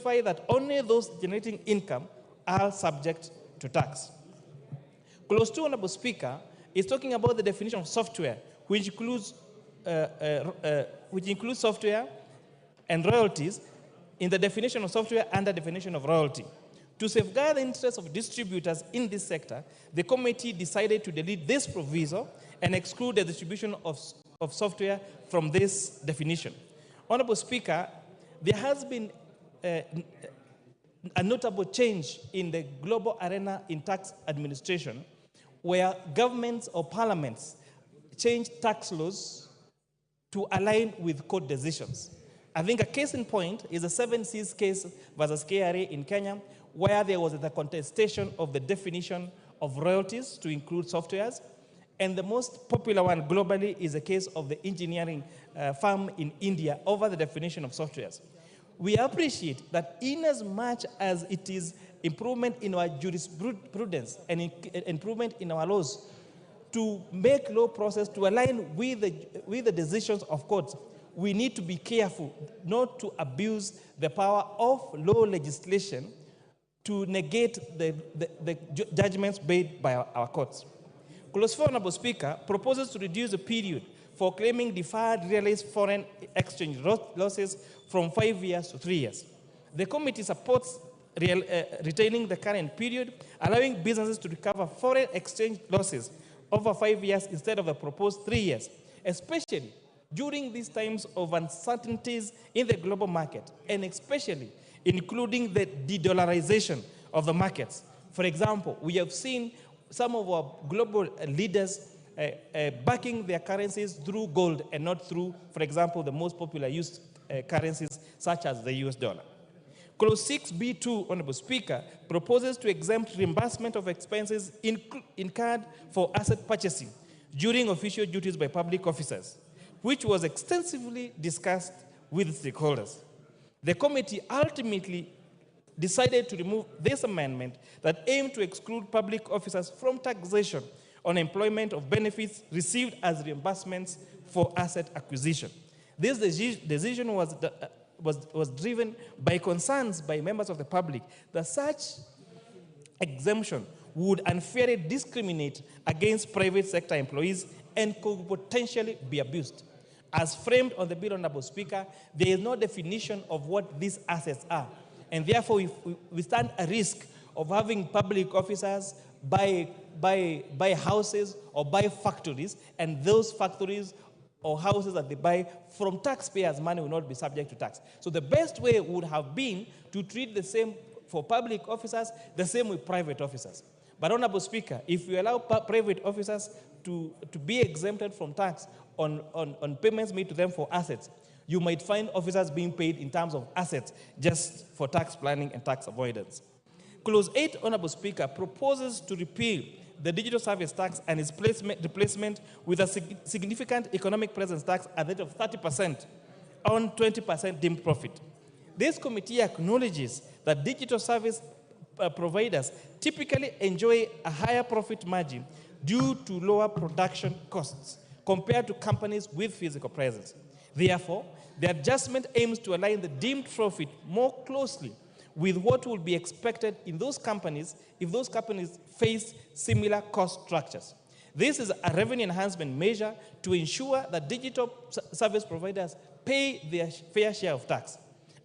specify that only those generating income are subject to tax. Clause 2, Honorable Speaker, is talking about the definition of software, which includes software and royalties in the definition of software under definition of royalty. To safeguard the interests of distributors in this sector, the committee decided to delete this proviso and exclude the distribution of software from this definition. Honorable Speaker, there has been a notable change in the global arena in tax administration, where governments or parliaments change tax laws to align with court decisions. I think a case in point is the 7Cs case versus KRA in Kenya, where there was the contestation of the definition of royalties to include softwares. And the most popular one globally is the case of the engineering firm in India over the definition of softwares. We appreciate that in as much as it is improvement in our jurisprudence and improvement in our laws to make law process to align with the decisions of courts, we need to be careful not to abuse the power of law legislation to negate the judgments made by our courts. Clause 4, Honorable Speaker, proposes to reduce the period for claiming deferred realized foreign exchange losses from 5 years to 3 years. The committee supports retaining the current period, allowing businesses to recover foreign exchange losses over 5 years instead of the proposed 3 years, especially during these times of uncertainties in the global market, and especially including the de-dollarization of the markets. For example, we have seen some of our global leaders backing their currencies through gold and not through, for example, the most popular used currencies such as the US dollar. Clause 6B2, Honorable Speaker, proposes to exempt reimbursement of expenses incurred for asset purchasing during official duties by public officers, which was extensively discussed with stakeholders. The committee ultimately decided to remove this amendment that aimed to exclude public officers from taxation on employment of benefits received as reimbursements for asset acquisition. This decision was driven by concerns by members of the public that such exemption would unfairly discriminate against private sector employees and could potentially be abused. As framed on the bill, Honorable Speaker, there is no definition of what these assets are. And therefore, we stand a risk of having public officers buy houses or buy factories, and those factories or houses that they buy from taxpayers' money will not be subject to tax. So the best way would have been to treat the same for public officers, the same with private officers. But Honorable Speaker, if we allow private officers to be exempted from tax on payments made to them for assets, you might find officers being paid in terms of assets just for tax planning and tax avoidance. Clause 8, Honorable Speaker, proposes to repeal the digital service tax and its replacement with a significant economic presence tax at the rate of 30% on 20% deemed profit. This committee acknowledges that digital service providers typically enjoy a higher profit margin due to lower production costs compared to companies with physical presence. Therefore, the adjustment aims to align the deemed profit more closely with what will be expected in those companies if those companies face similar cost structures. This is a revenue enhancement measure to ensure that digital service providers pay their fair share of tax.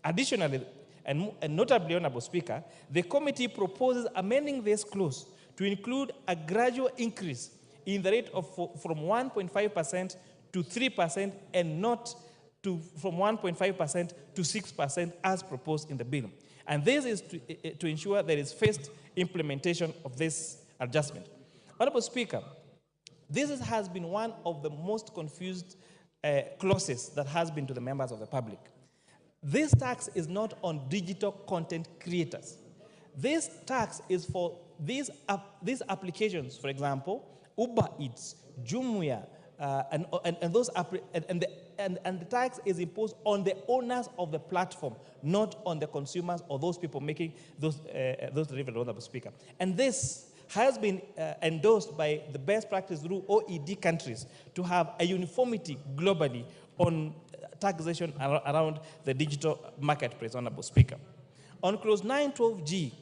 Additionally, and notably, Honorable Speaker, the committee proposes amending this clause to include a gradual increase in the rate of from 1.5% to 3% and not from 1.5% to 6% as proposed in the bill. And this is to ensure there is fast implementation of this adjustment. Honorable Speaker, this has been one of the most confused clauses that has been to the members of the public. This tax is not on digital content creators. This tax is for these applications, for example, Uber Eats, Jumia, and the tax is imposed on the owners of the platform, not on the consumers or those people making those deliveries, Honorable Speaker. And this has been endorsed by the best practice through OECD countries to have a uniformity globally on taxation around the digital marketplace, Honorable Speaker. On clause 912G,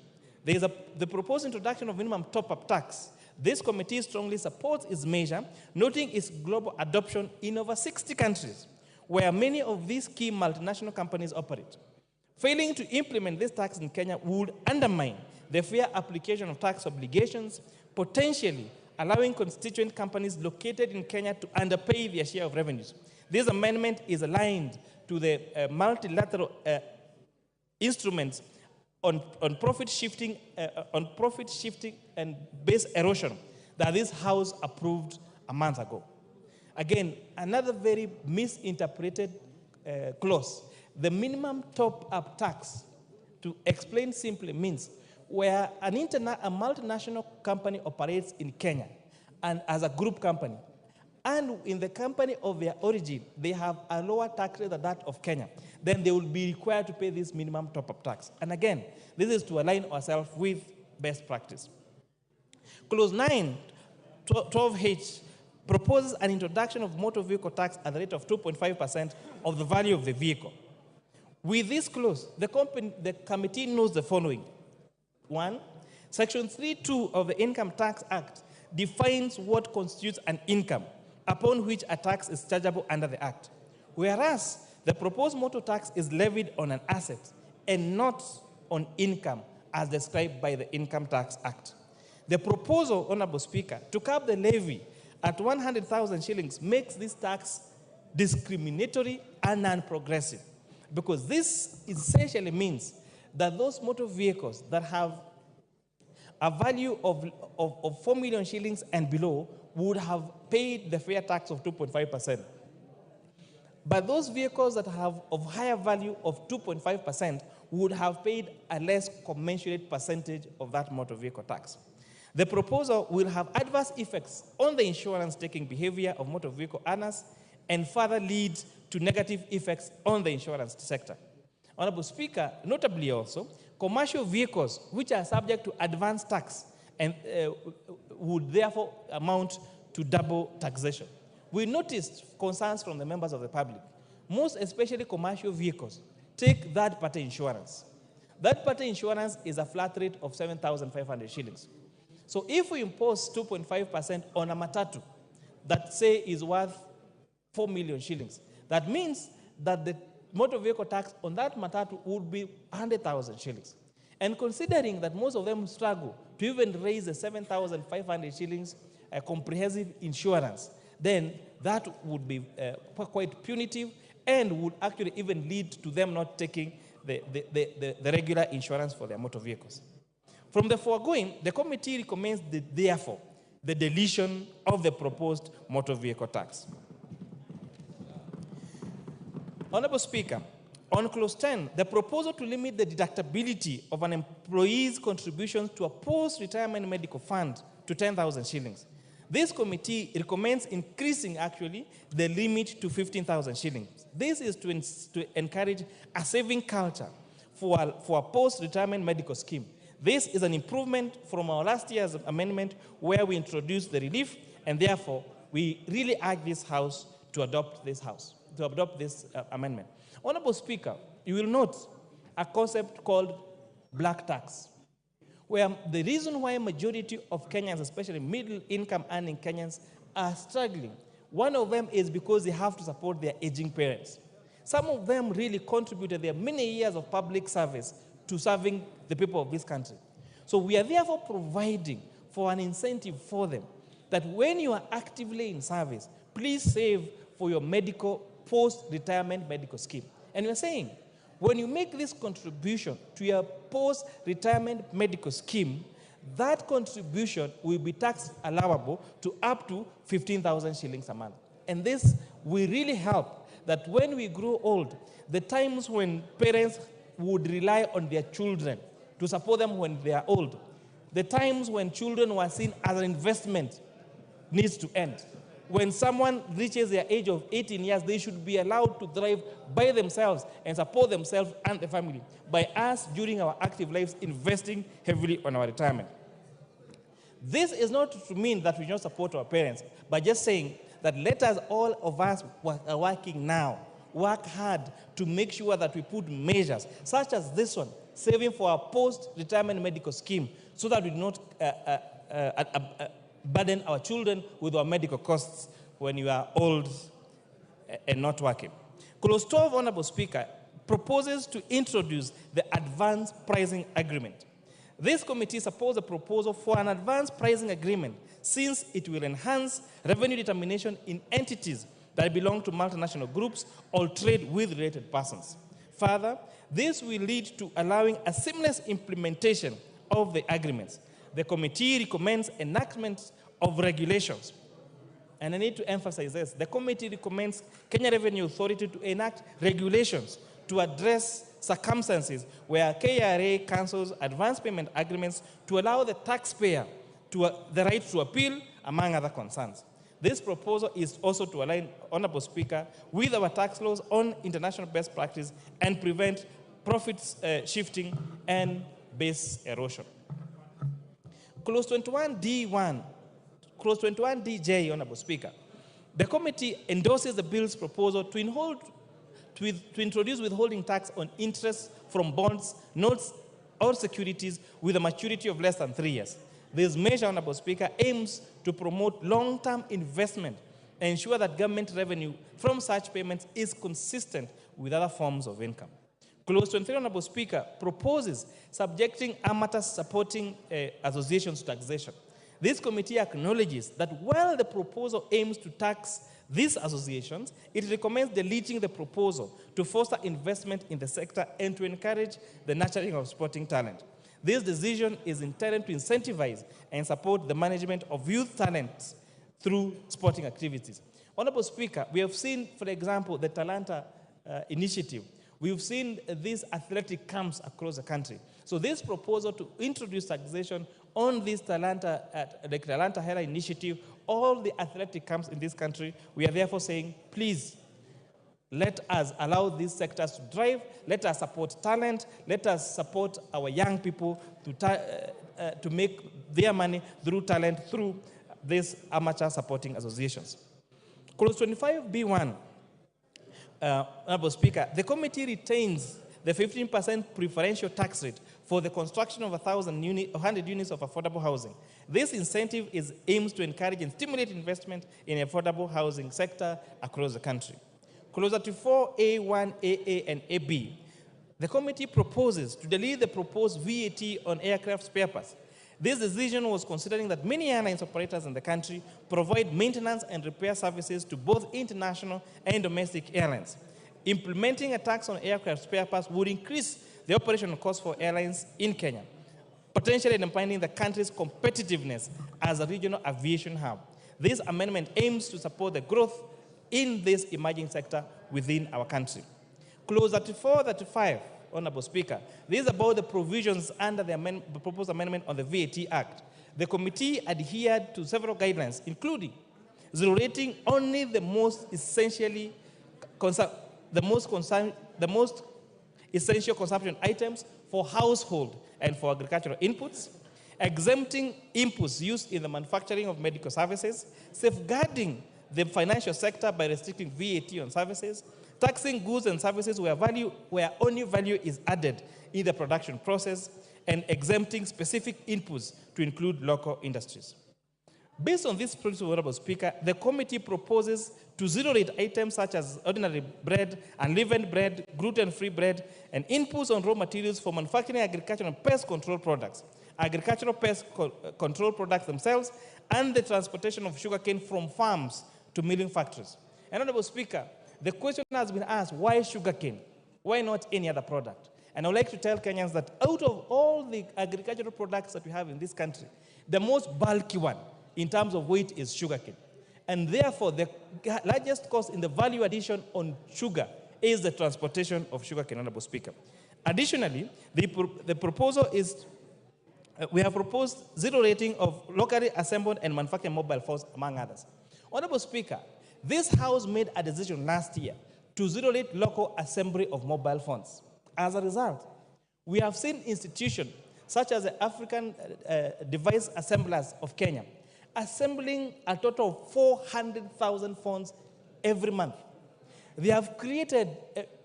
there is the proposed introduction of minimum top-up tax. This committee strongly supports its measure, noting its global adoption in over 60 countries, where many of these key multinational companies operate. Failing to implement this tax in Kenya would undermine the fair application of tax obligations, potentially allowing constituent companies located in Kenya to underpay their share of revenues. This amendment is aligned to the multilateral instruments on profit shifting and base erosion that this House approved a month ago. Again, another very misinterpreted clause. The minimum top-up tax, to explain simply, means where a multinational company operates in Kenya and as a group company, and in the company of their origin, they have a lower tax rate than that of Kenya, then they will be required to pay this minimum top-up tax. And again, this is to align ourselves with best practice. Clause 9, 12H, proposes an introduction of motor vehicle tax at the rate of 2.5% of the value of the vehicle. With this clause, the committee knows the following. 1, Section 3.2 of the Income Tax Act defines what constitutes an income upon which a tax is chargeable under the Act, whereas the proposed motor tax is levied on an asset and not on income as described by the Income Tax Act. The proposal, Honorable Speaker, to cap the levy at 100,000 shillings makes this tax discriminatory and non-progressive, because this essentially means that those motor vehicles that have a value of 4 million shillings and below would have paid the fair tax of 2.5%. But those vehicles that have of higher value of 2.5% would have paid a less commensurate percentage of that motor vehicle tax. The proposal will have adverse effects on the insurance-taking behavior of motor vehicle owners and further lead to negative effects on the insurance sector. Honorable Speaker, notably also, commercial vehicles which are subject to advance tax and would therefore amount to double taxation. We noticed concerns from the members of the public. Most especially commercial vehicles take third-party insurance. Third-party insurance is a flat rate of 7,500 shillings. So if we impose 2.5% on a matatu that say is worth 4 million shillings, that means that the motor vehicle tax on that matatu would be 100,000 shillings. And considering that most of them struggle to even raise the 7,500 shillings comprehensive insurance, then that would be quite punitive and would actually even lead to them not taking the regular insurance for their motor vehicles. From the foregoing, the committee recommends therefore the deletion of the proposed motor vehicle tax. Honorable Speaker, on clause 10, the proposal to limit the deductibility of an employee's contributions to a post-retirement medical fund to 10,000 shillings. This committee recommends increasing actually the limit to 15,000 shillings. This is to encourage a saving culture for a post-retirement medical scheme. This is an improvement from our last year's amendment where we introduced the relief, and therefore we really urge this House to adopt this amendment. Honorable Speaker, you will note a concept called black tax, where the reason why majority of Kenyans, especially middle-income earning Kenyans, are struggling, one of them is because they have to support their aging parents. Some of them really contributed their many years of public service to serving the people of this country. So we are therefore providing for an incentive for them that when you are actively in service, please save for your post-retirement medical scheme. And we're saying, when you make this contribution to your post-retirement medical scheme, that contribution will be tax allowable to up to 15,000 shillings a month. And this will really help that when we grow old, the times when parents would rely on their children to support them when they are old, the times when children were seen as an investment needs to end. When someone reaches their age of 18 years, they should be allowed to drive by themselves and support themselves and the family by us during our active lives investing heavily on our retirement. This is not to mean that we don't support our parents, but just saying that let us, all of us who are working now, work hard to make sure that we put measures such as this one saving for our post-retirement medical scheme so that we do not burden our children with our medical costs when you are old and not working. Clause 12, Honorable Speaker, proposes to introduce the advance pricing agreement. This committee supports a proposal for an advance pricing agreement since it will enhance revenue determination in entities that belong to multinational groups or trade with related persons. Further, this will lead to allowing a seamless implementation of the agreements. The committee recommends enactment of regulations. And I need to emphasize this. The committee recommends Kenya Revenue Authority to enact regulations to address circumstances where KRA cancels advance payment agreements to allow the taxpayer the right to appeal, among other concerns. This proposal is also to align, Honorable Speaker, with our tax laws on international best practice and prevent profits shifting and base erosion. Clause 21D1, Clause 21DJ, Honorable Speaker. The committee endorses the bill's proposal to introduce withholding tax on interest from bonds, notes, or securities with a maturity of less than 3 years. This measure, Honorable Speaker, aims to promote long-term investment and ensure that government revenue from such payments is consistent with other forms of income. Clause 23, Honorable Speaker, proposes subjecting amateur supporting associations to taxation. This committee acknowledges that while the proposal aims to tax these associations, it recommends deleting the proposal to foster investment in the sector and to encourage the nurturing of sporting talent. This decision is intended to incentivize and support the management of youth talent through sporting activities. Honorable Speaker, we have seen, for example, the Talanta initiative. We've seen these athletic camps across the country. So this proposal to introduce taxation on this Talanta, the Talanta Hera initiative, all the athletic camps in this country, we are therefore saying, please, let us allow these sectors to drive, let us support talent, let us support our young people to make their money through talent, through these amateur supporting associations. Clause 25B1, Honorable Speaker, the committee retains the 15% preferential tax rate for the construction of 100 units of affordable housing. This incentive aims to encourage and stimulate investment in the affordable housing sector across the country. Clause 34A1, AA, and AB. The committee proposes to delete the proposed VAT on aircraft spare parts. This decision was considering that many airlines operators in the country provide maintenance and repair services to both international and domestic airlines. Implementing a tax on aircraft spare parts would increase the operational costs for airlines in Kenya, potentially undermining the country's competitiveness as a regional aviation hub. This amendment aims to support the growth in this emerging sector within our country. Clause 34, 35, Honorable Speaker. This is about the provisions under the proposed amendment on the VAT Act. The committee adhered to several guidelines, including zero rating only the most essential consumption items for household and for agricultural inputs, exempting inputs used in the manufacturing of medical services, safeguarding the financial sector by restricting VAT on services, taxing goods and services where only value is added in the production process, and exempting specific inputs to include local industries. Based on this principle, Honorable Speaker, the committee proposes to zero-rate items such as ordinary bread, unleavened bread, gluten-free bread, and inputs on raw materials for manufacturing agricultural and pest control products, agricultural pest control products themselves, and the transportation of sugarcane from farms to milling factories. And Honorable Speaker, the question has been asked, why sugarcane? Why not any other product? And I would like to tell Kenyans that out of all the agricultural products that we have in this country, the most bulky one in terms of weight is sugarcane. And therefore, the largest cost in the value addition on sugar is the transportation of sugarcane, Honorable Speaker. Additionally, the proposal is, we have proposed zero rating of locally assembled and manufactured mobile phones, among others. Honorable Speaker, this House made a decision last year to zero rate local assembly of mobile phones. As a result, we have seen institutions such as the African Device Assemblers of Kenya assembling a total of 400,000 phones every month. They have created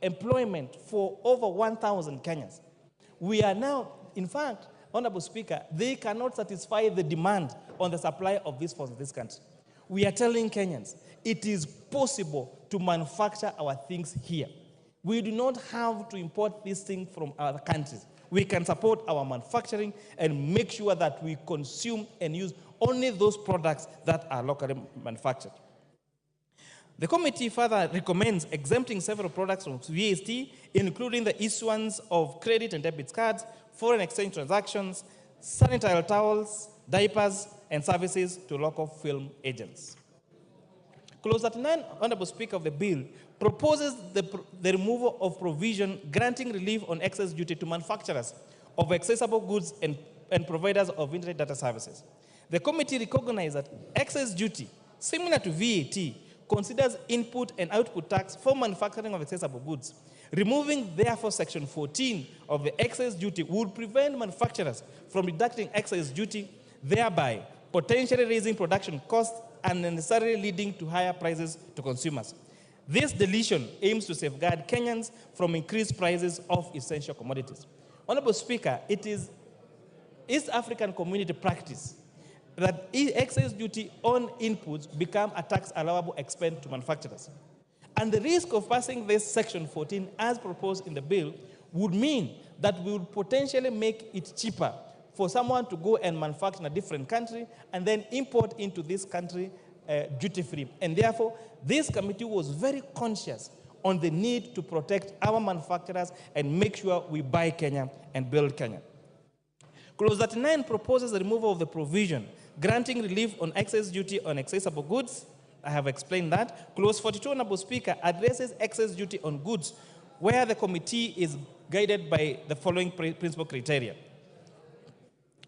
employment for over 1,000 Kenyans. We are now, in fact, Honorable Speaker, they cannot satisfy the demand on the supply of this force in this country. We are telling Kenyans, it is possible to manufacture our things here. We do not have to import these things from other countries. We can support our manufacturing and make sure that we consume and use only those products that are locally manufactured. The committee further recommends exempting several products from VAT, including the issuance of credit and debit cards, foreign exchange transactions, sanitary towels, diapers, and services to local film agents. Clause 39, Honorable Speaker, of the bill proposes the removal of provision granting relief on excess duty to manufacturers of accessible goods and providers of internet data services. The committee recognizes that excess duty, similar to VAT, considers input and output tax for manufacturing of accessible goods. Removing, therefore, Section 14 of the excess duty would prevent manufacturers from deducting excess duty, thereby potentially raising production costs and necessarily leading to higher prices to consumers. This deletion aims to safeguard Kenyans from increased prices of essential commodities. Honorable Speaker, it is East African community practice that excess duty on inputs become a tax allowable expense to manufacturers. And the risk of passing this Section 14 as proposed in the bill would mean that we would potentially make it cheaper for someone to go and manufacture in a different country and then import into this country duty-free. And therefore, this committee was very conscious on the need to protect our manufacturers and make sure we buy Kenya and build Kenya. Clause 39 proposes the removal of the provision granting relief on excess duty on accessible goods. I have explained that. Clause 42, Honorable Speaker, addresses excess duty on goods where the committee is guided by the following principal criteria: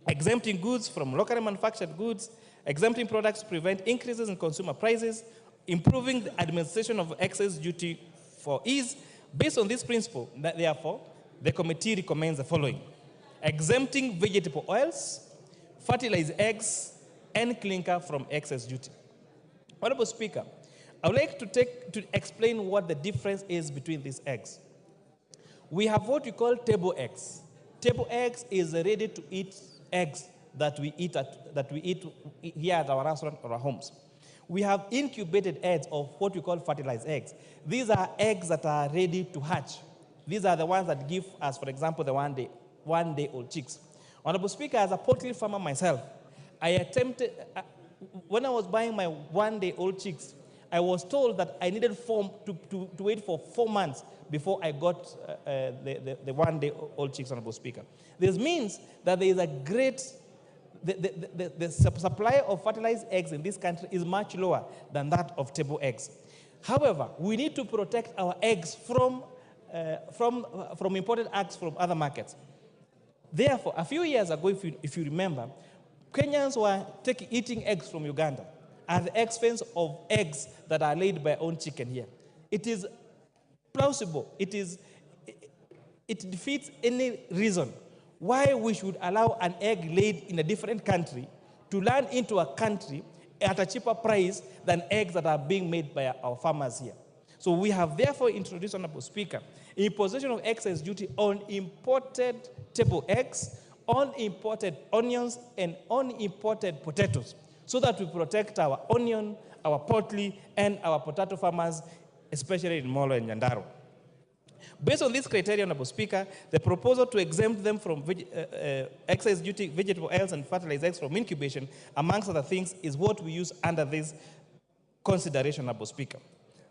exempting goods from locally manufactured goods, exempting products to prevent increases in consumer prices, improving the administration of excess duty for ease. Based on this principle, therefore, the committee recommends the following: exempting vegetable oils, fertilized eggs, and clinker from excess duty. Honorable Speaker, I would like to explain what the difference is between these eggs. We have what we call table eggs. Table eggs is ready-to-eat eggs that we eat here at our restaurant or our homes. We have incubated eggs of what we call fertilized eggs. These are eggs that are ready to hatch. These are the ones that give us, for example, the one-day-old chicks. Honorable Speaker, as a poultry farmer myself, I attempted, when I was buying my one-day-old chicks, I was told that I needed to wait for 4 months before I got the one-day-old chicks, Honorable Speaker. This means that there is a great, the supply of fertilized eggs in this country is much lower than that of table eggs. However, we need to protect our eggs from imported eggs from other markets. Therefore, a few years ago, if you remember, Kenyans were eating eggs from Uganda at the expense of eggs that are laid by our own chicken here. It is plausible. It defeats any reason why we should allow an egg laid in a different country to land into a country at a cheaper price than eggs that are being made by our farmers here. So we have therefore introduced, Honorable Speaker, imposition of excess duty on imported table eggs, on imported onions, and on imported potatoes, so that we protect our onion, our poultry, and our potato farmers, especially in Molo and Nyandarua. Based on this criteria, Honorable Speaker, the proposal to exempt them from excess duty, vegetable oils, and fertilized eggs from incubation, amongst other things, is what we use under this consideration, Honorable Speaker.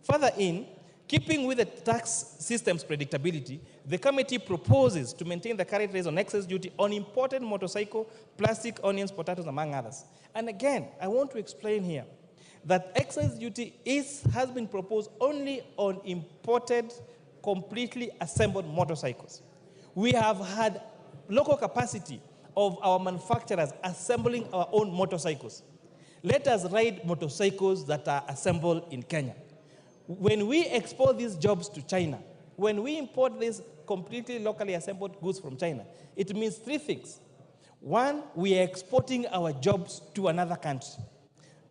Further in, keeping with the tax system's predictability, the committee proposes to maintain the current rates on excess duty on imported motorcycle, plastic, onions, potatoes, among others. And again, I want to explain here that excess duty has been proposed only on imported, completely assembled motorcycles. We have had local capacity of our manufacturers assembling our own motorcycles. Let us ride motorcycles that are assembled in Kenya. When we export these jobs to China, when we import these completely locally assembled goods from China, it means three things. One, we are exporting our jobs to another country.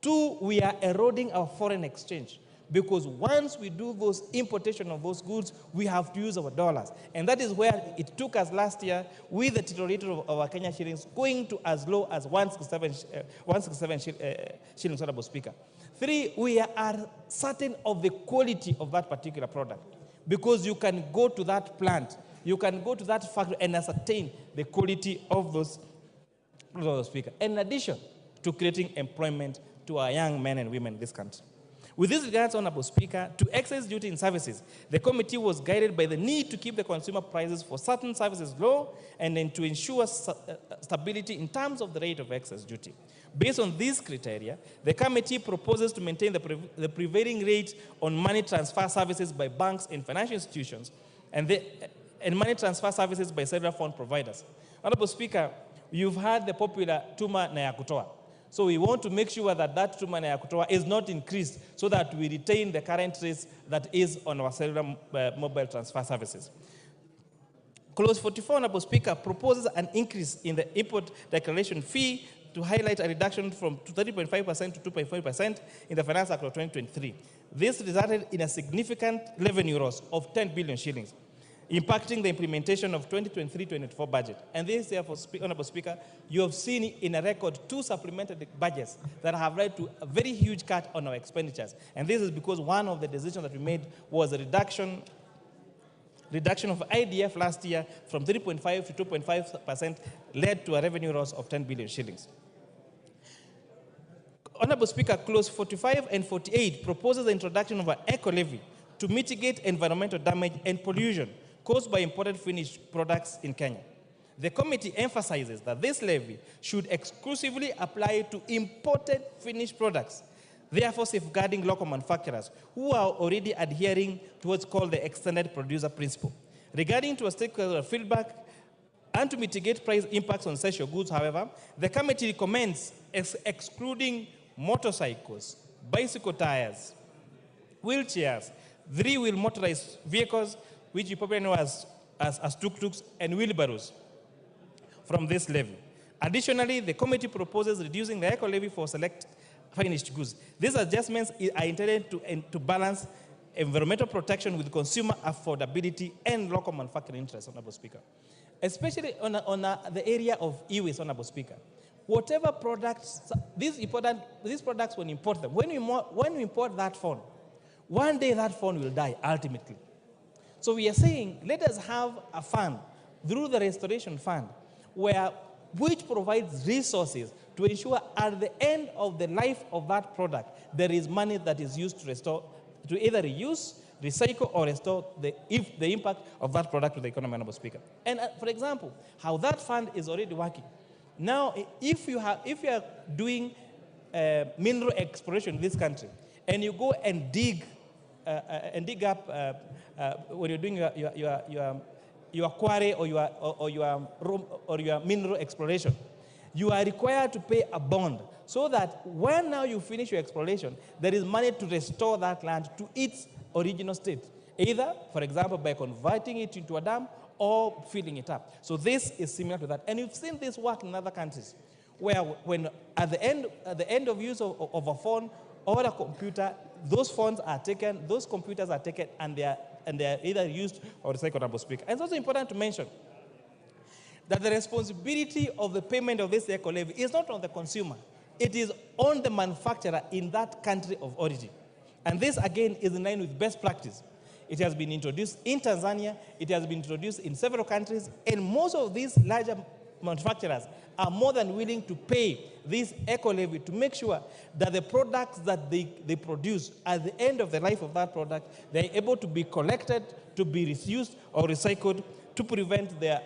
Two, we are eroding our foreign exchange. Because once we do those importation of those goods, we have to use our dollars. And that is where it took us last year with the deteriorator of our Kenya shillings going to as low as 167 shillings, Honorable Speaker. 3, we are certain of the quality of that particular product. Because you can go to that plant, you can go to that factory and ascertain the quality of those, Speaker. In addition to creating employment to our young men and women in this country. With this regards, Honorable Speaker, to excess duty in services, the committee was guided by the need to keep the consumer prices for certain services low and then to ensure stability in terms of the rate of excess duty. Based on these criteria, the committee proposes to maintain the prevailing rate on money transfer services by banks and financial institutions and money transfer services by several fund providers. Honorable Speaker, you've heard the popular tuma na ya kutoa. So we want to make sure that that tuma na ya kutoa is not increased so that we retain the current rates that is on our cellular mobile transfer services. Clause 44, Honorable Speaker, proposes an increase in the import declaration fee to highlight a reduction from 30.5% to 2.5% in the Finance Act of 2023. This resulted in a significant revenue loss of 10 billion shillings, impacting the implementation of 2023-24 budget. And this, therefore, Honorable Speaker, you have seen in a record 2 supplementary budgets that have led to a very huge cut on our expenditures. And this is because one of the decisions that we made was a reduction of IDF last year from 3.5 to 2.5% led to a revenue loss of 10 billion shillings. Honorable Speaker, clause 45 and 48 proposes the introduction of an eco-levy to mitigate environmental damage and pollution caused by imported finished products in Kenya. The committee emphasizes that this levy should exclusively apply to imported finished products, therefore safeguarding local manufacturers who are already adhering to what's called the extended producer principle. Regarding to a stakeholder feedback and to mitigate price impacts on essential goods, however, the committee recommends excluding motorcycles, bicycle tires, wheelchairs, 3-wheel motorized vehicles, which you probably know as tuk-tuks and wheelbarrows, from this levy. Additionally, the committee proposes reducing the eco-levy for select finished goods. These adjustments are intended to balance environmental protection with consumer affordability and local manufacturing interests, Honorable Speaker. Especially on the area of e-waste, Honorable Speaker. Whatever products, these products, when you import them, when we import that phone, one day that phone will die ultimately. So we are saying, let us have a fund through the restoration fund which provides resources to ensure at the end of the life of that product, there is money that is used to restore, to either reuse, recycle, or restore the impact of that product to the economy, Honorable Speaker. And for example, how that fund is already working. Now, if you are doing mineral exploration in this country, and you go and dig up when you're doing your quarry or your mineral exploration, you are required to pay a bond so that when now you finish your exploration, there is money to restore that land to its original state, either, for example, by converting it into a dam or filling it up. So this is similar to that. And you've seen this work in other countries, where when at the end of use of a phone or a computer, those phones are taken, those computers are taken, and they are either used or recycled, Honorable Speaker. And it's also important to mention that the responsibility of the payment of this eco-levy is not on the consumer. It is on the manufacturer in that country of origin. And this, again, is in line with best practice. It has been introduced in Tanzania, it has been introduced in several countries, and most of these larger manufacturers are more than willing to pay this eco-levy to make sure that the products that they produce at the end of the life of that product, they're able to be collected, to be reused or recycled to prevent the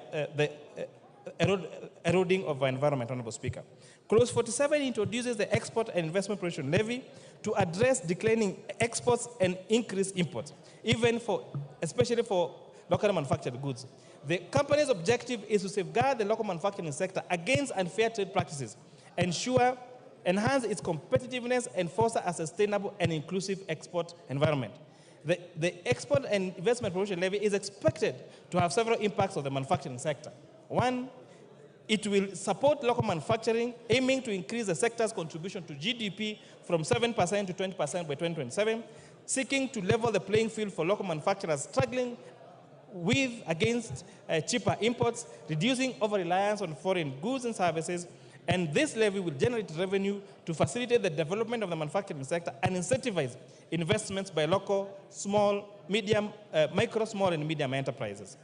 eroding of our environment, Honorable Speaker. Clause 47 introduces the Export and Investment Protection Levy to address declining exports and increase imports, especially for locally manufactured goods. The company's objective is to safeguard the local manufacturing sector against unfair trade practices, enhance its competitiveness, and foster a sustainable and inclusive export environment. The Export and Investment Promotion Levy is expected to have several impacts on the manufacturing sector. One, it will support local manufacturing, aiming to increase the sector's contribution to GDP from 7% to 20% by 2027. seeking to level the playing field for local manufacturers struggling against cheaper imports, reducing over-reliance on foreign goods and services, and this levy will generate revenue to facilitate the development of the manufacturing sector and incentivize investments by local, micro, small, and medium enterprises.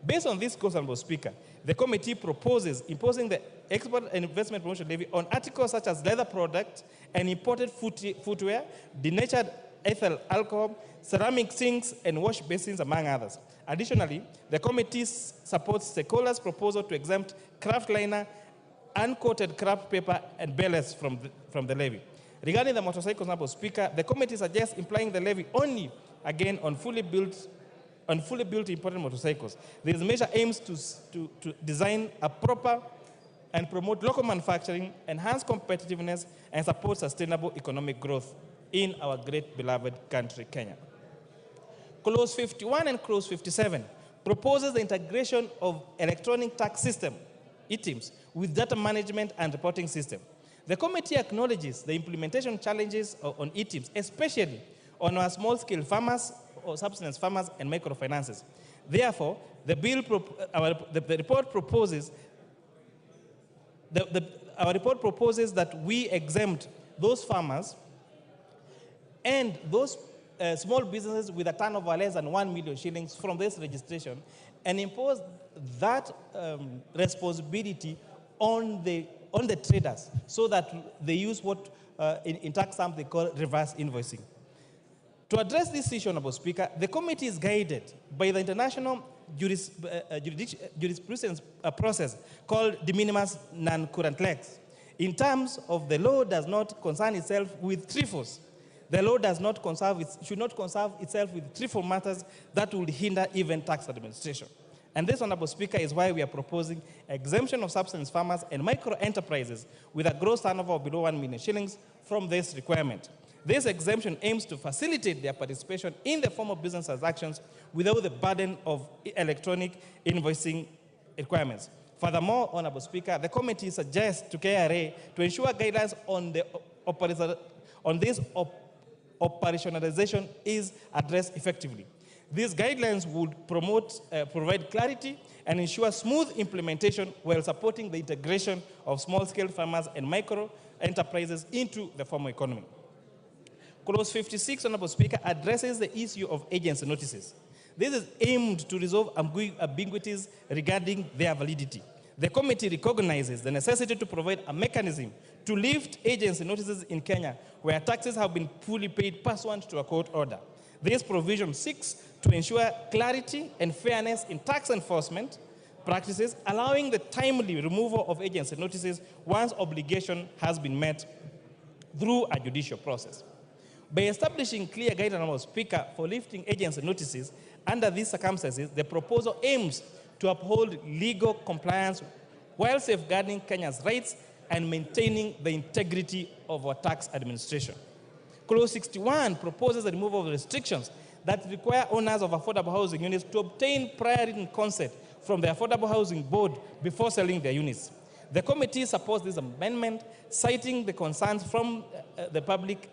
Based on this course, Honorable Speaker, the committee proposes imposing the export and investment promotion levy on articles such as leather products and imported footwear, denatured ethyl alcohol, ceramic sinks, and wash basins, among others. Additionally, the committee supports stakeholders' proposal to exempt craft liner, uncoated craft paper, and ballast from the levy. Regarding the motorcycles, Honorable Speaker, the committee suggests implying the levy only, again, on fully built imported motorcycles. This measure aims to design a proper and promote local manufacturing, enhance competitiveness, and support sustainable economic growth in our great beloved country, Kenya. Clause 51 and Clause 57 proposes the integration of electronic tax system, ETIMS, with data management and reporting system. The committee acknowledges the implementation challenges on ETIMS, especially on our small-scale farmers, or subsistence farmers, and microfinances. Therefore, the report proposes our report proposes that we exempt those farmers and those small businesses with a turnover less than 1 million shillings from this registration, and impose that responsibility on the traders, so that they use what in tax terms they call reverse invoicing. To address this issue, Honorable Speaker, the committee is guided by the international jurisprudence process called de minimis non current lex. In terms of the law does not concern itself with trifles. The law should not concern itself with trivial matters that would hinder even tax administration. And this, Honorable Speaker, is why we are proposing exemption of subsistence farmers and micro enterprises with a gross turnover of below 1 million shillings from this requirement. This exemption aims to facilitate their participation in the form of business transactions without the burden of electronic invoicing requirements. Furthermore, Honorable Speaker, the committee suggests to KRA to ensure guidelines on this operationalization is addressed effectively. These guidelines would provide clarity and ensure smooth implementation while supporting the integration of small-scale farmers and micro enterprises into the formal economy. Clause 56, Honorable Speaker, addresses the issue of agency notices. This is aimed to resolve ambiguities regarding their validity. The committee recognizes the necessity to provide a mechanism to lift agency notices in Kenya where taxes have been fully paid pursuant to a court order. This provision seeks to ensure clarity and fairness in tax enforcement practices, allowing the timely removal of agency notices once obligation has been met through a judicial process. By establishing clear guidelines, Honorable Speaker, for lifting agency notices under these circumstances, the proposal aims to uphold legal compliance while safeguarding Kenya's rights and maintaining the integrity of our tax administration. Clause 61 proposes the removal of restrictions that require owners of affordable housing units to obtain prior written consent from the Affordable Housing Board before selling their units. The committee supports this amendment, citing the concerns from the public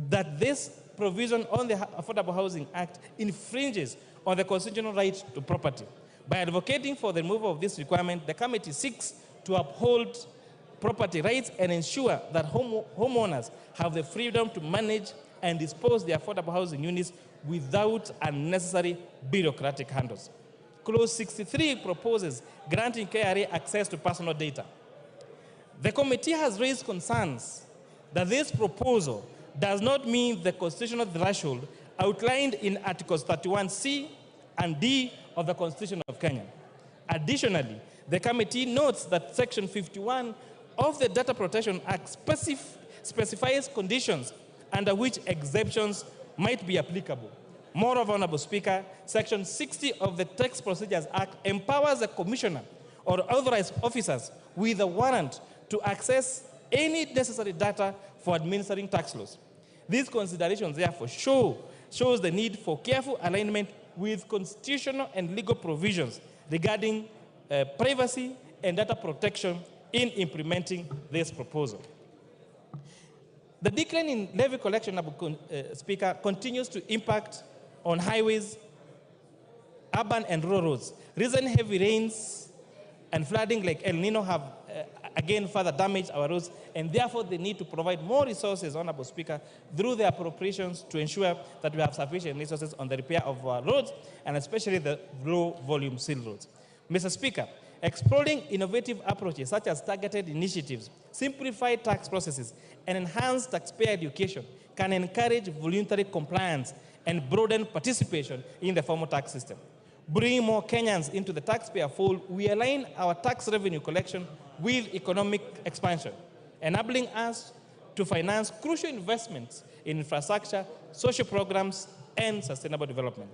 that this provision on the Affordable Housing Act infringes on the constitutional right to property. By advocating for the removal of this requirement, the committee seeks to uphold property rights and ensure that homeowners have the freedom to manage and dispose their affordable housing units without unnecessary bureaucratic handles. Clause 63 proposes granting KRA access to personal data. The committee has raised concerns that this proposal does not meet the constitutional threshold outlined in Articles 31C and D of the Constitution of Kenya. Additionally, the committee notes that Section 51 of the Data Protection Act specifies conditions under which exemptions might be applicable. Moreover, Honorable Speaker, Section 60 of the Tax Procedures Act empowers the commissioner or authorized officers with a warrant to access any necessary data for administering tax laws. These considerations, therefore, shows the need for careful alignment with constitutional and legal provisions regarding privacy and data protection in implementing this proposal. The decline in levy collection, Speaker, continues to impact on highways, urban and rural roads. Recent heavy rains and flooding like El Nino have again further damaged our roads, and therefore they need to provide more resources, Honorable Speaker, through the appropriations to ensure that we have sufficient resources on the repair of our roads, and especially the low-volume seal roads. Mr. Speaker, exploring innovative approaches such as targeted initiatives, simplified tax processes, and enhanced taxpayer education can encourage voluntary compliance and broaden participation in the formal tax system. Bringing more Kenyans into the taxpayer fold, we align our tax revenue collection with economic expansion, enabling us to finance crucial investments in infrastructure, social programs, and sustainable development.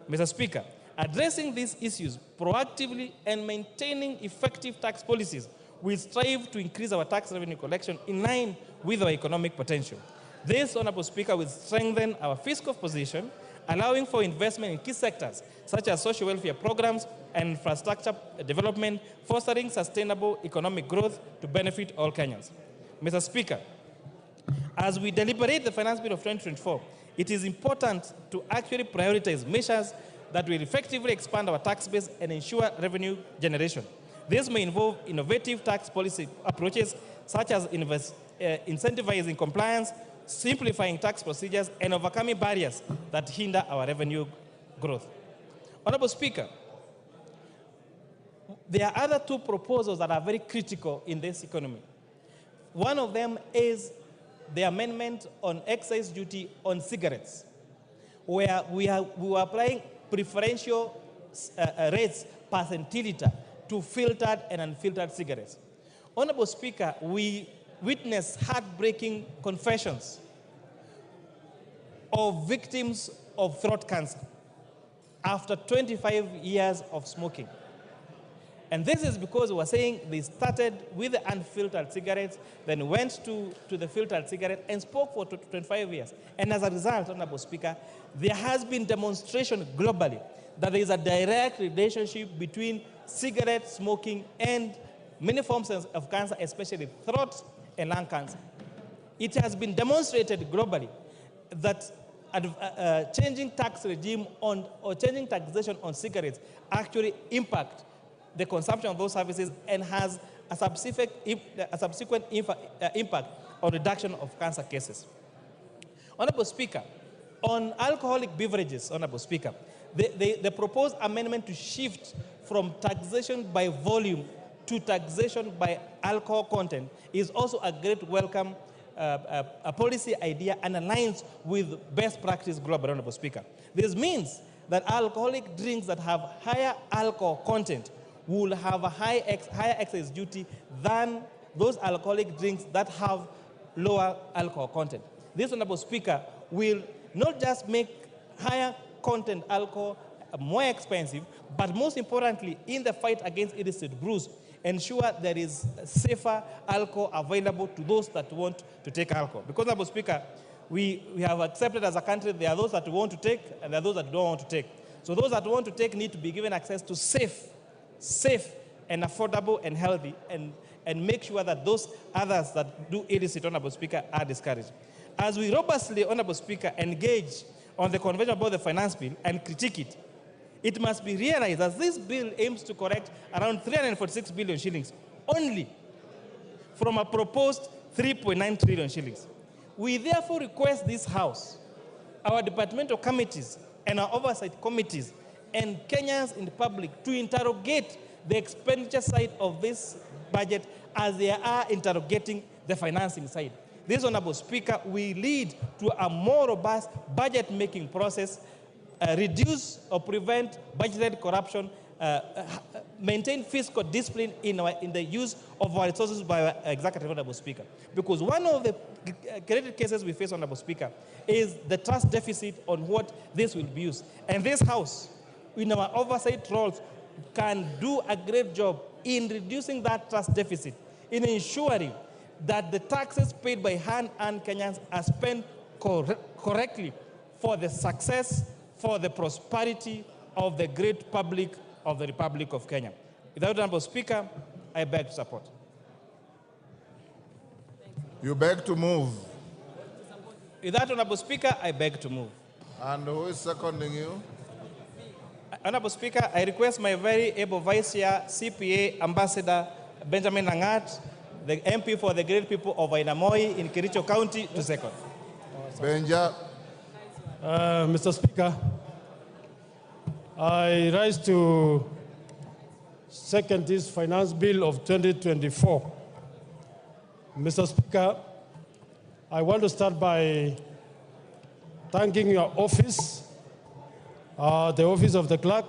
Mr. Speaker, addressing these issues proactively and maintaining effective tax policies will strive to increase our tax revenue collection in line with our economic potential. This, Honorable Speaker, will strengthen our fiscal position, allowing for investment in key sectors such as social welfare programs and infrastructure development, fostering sustainable economic growth to benefit all Kenyans. Mr. Speaker, as we deliberate the Finance Bill of 2024, it is important to actually prioritize measures that will effectively expand our tax base and ensure revenue generation. This may involve innovative tax policy approaches such as incentivizing compliance, simplifying tax procedures, and overcoming barriers that hinder our revenue growth. Honorable Speaker, there are other two proposals that are very critical in this economy. One of them is the amendment on excise duty on cigarettes, where we were applying preferential rates per centiliter to filtered and unfiltered cigarettes. Honorable Speaker, we witnessed heartbreaking confessions of victims of throat cancer after 25 years of smoking. And this is because we were saying they started with the unfiltered cigarettes, then went to the filtered cigarette and spoke for 25 years. And as a result, Honorable Speaker, there has been demonstration globally that there is a direct relationship between cigarette smoking and many forms of cancer, especially throat and lung cancer. It has been demonstrated globally that changing tax regime or changing taxation on cigarettes actually impact the consumption of those services and has a subsequent impact on reduction of cancer cases. Honorable Speaker, on alcoholic beverages, Honorable Speaker, the proposed amendment to shift from taxation by volume to taxation by alcohol content is also a great welcome a policy idea and aligns with best practice global, Honorable Speaker. This means that alcoholic drinks that have higher alcohol content will have a higher excise duty than those alcoholic drinks that have lower alcohol content. This, Honorable Speaker, will not just make higher content alcohol more expensive, but most importantly, in the fight against illicit brews, ensure there is safer alcohol available to those that want to take alcohol. Because, Honorable Speaker, we have accepted as a country there are those that want to take and there are those that don't want to take. So those that want to take need to be given access to safe and affordable and healthy, and make sure that those others that do illicit, Honorable Speaker, are discouraged. As we robustly, Honorable Speaker, engage on the Convention about the Finance Bill and critique it, it must be realized that this bill aims to correct around 346 billion shillings only from a proposed 3.9 trillion shillings. We therefore request this House, our departmental committees and our oversight committees and Kenyans in the public to interrogate the expenditure side of this budget as they are interrogating the financing side. This, Honorable Speaker, will lead to a more robust budget-making process, reduce or prevent budgeted corruption, maintain fiscal discipline in the use of our resources by our executive, Honorable Speaker. Because one of the credit cases we face, Honorable Speaker, is the trust deficit on what this will be used. And this House, in our oversight roles, can do a great job in reducing that trust deficit, in ensuring that the taxes paid by hand-earned Kenyans are spent correctly for the success, for the prosperity of the great public of the Republic of Kenya. Without Honorable Speaker, I beg to support. You beg to move. With that, Honorable Speaker, I beg to move. And who is seconding you? Honorable Speaker, I request my very able Vice Chair, CPA Ambassador Benjamin Langat, the MP for the great people of Ainamoi in Kericho County, to second. Benja. Mr. Speaker, I rise to second this finance bill of 2024. Mr. Speaker, I want to start by thanking your office, the office of the clerk,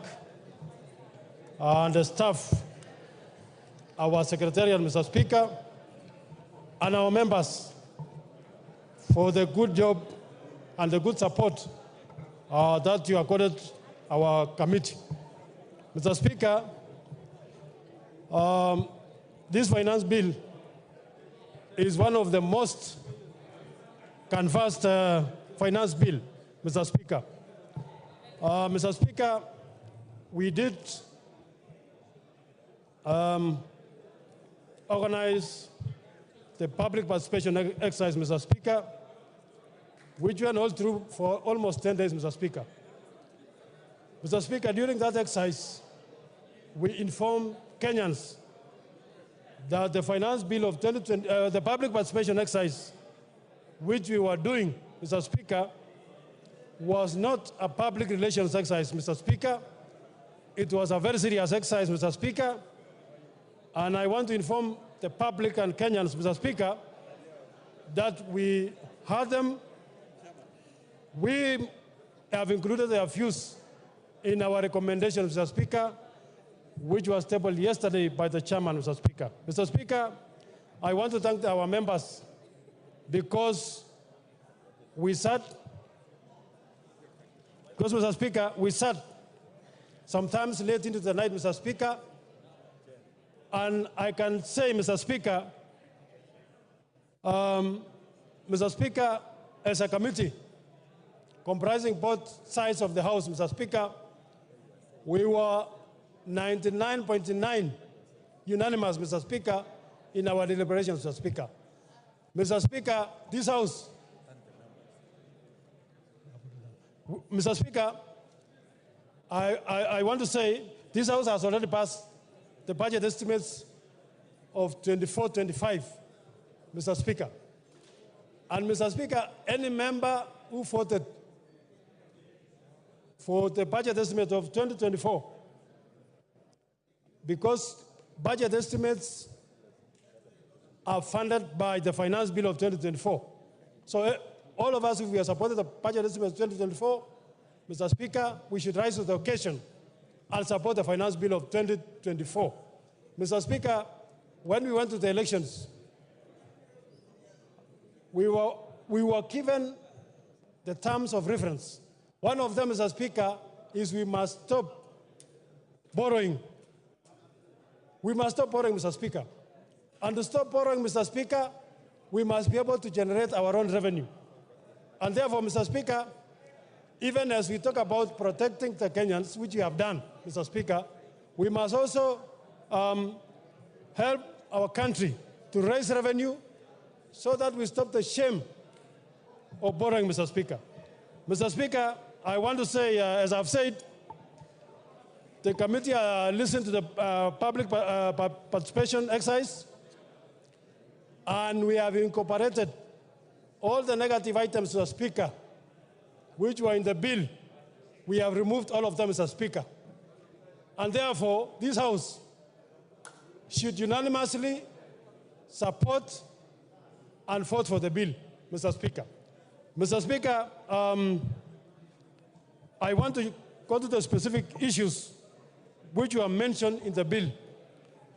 and the staff, our secretariat, Mr. Speaker, and our members for the good job and the good support that you accorded our committee. Mr. Speaker, this finance bill is one of the most canvassed finance bill, Mr. Speaker. Mr. Speaker, we did organize the public participation exercise, Mr. Speaker, which went all through for almost 10 days, Mr. Speaker. Mr. Speaker, during that exercise, we informed Kenyans that the finance bill of 2020, the public participation exercise, which we were doing, Mr. Speaker, was not a public relations exercise, Mr. Speaker. It was a very serious exercise, Mr. Speaker. And I want to inform the public and Kenyans, Mr. Speaker, that we heard them. We have included their views in our recommendation, Mr. Speaker, which was tabled yesterday by the chairman, Mr. Speaker. Mr. Speaker, I want to thank our members because we sat, Mr. Speaker, we sat sometimes late into the night, Mr. Speaker, and I can say, Mr. Speaker, Mr. Speaker, as a committee comprising both sides of the House, Mr. Speaker, we were 99.9 unanimous, Mr. Speaker, in our deliberations, Mr. Speaker. Mr. Speaker, this House, Mr. Speaker, I want to say this House has already passed the budget estimates of 24-25, Mr. Speaker. And Mr. Speaker, any member who voted for the budget estimate of 2024, because budget estimates are funded by the finance bill of 2024. So all of us, if we have supported the budget estimate of 2024, Mr. Speaker, we should rise to the occasion and support the finance bill of 2024. Mr. Speaker, when we went to the elections, we were given the terms of reference. One of them, Mr. Speaker, is we must stop borrowing. We must stop borrowing, Mr. Speaker. And to stop borrowing, Mr. Speaker, we must be able to generate our own revenue. And therefore, Mr. Speaker, even as we talk about protecting the Kenyans, which we have done, Mr. Speaker, we must also help our country to raise revenue so that we stop the shame of borrowing, Mr. Speaker. Mr. Speaker, I want to say, as I've said, the committee listened to the public participation exercise, and we have incorporated all the negative items, Mr. Speaker, which were in the bill. We have removed all of them, Mr. Speaker. And therefore, this House should unanimously support and vote for the bill, Mr. Speaker. Mr. Speaker, I want to go to the specific issues which were mentioned in the bill.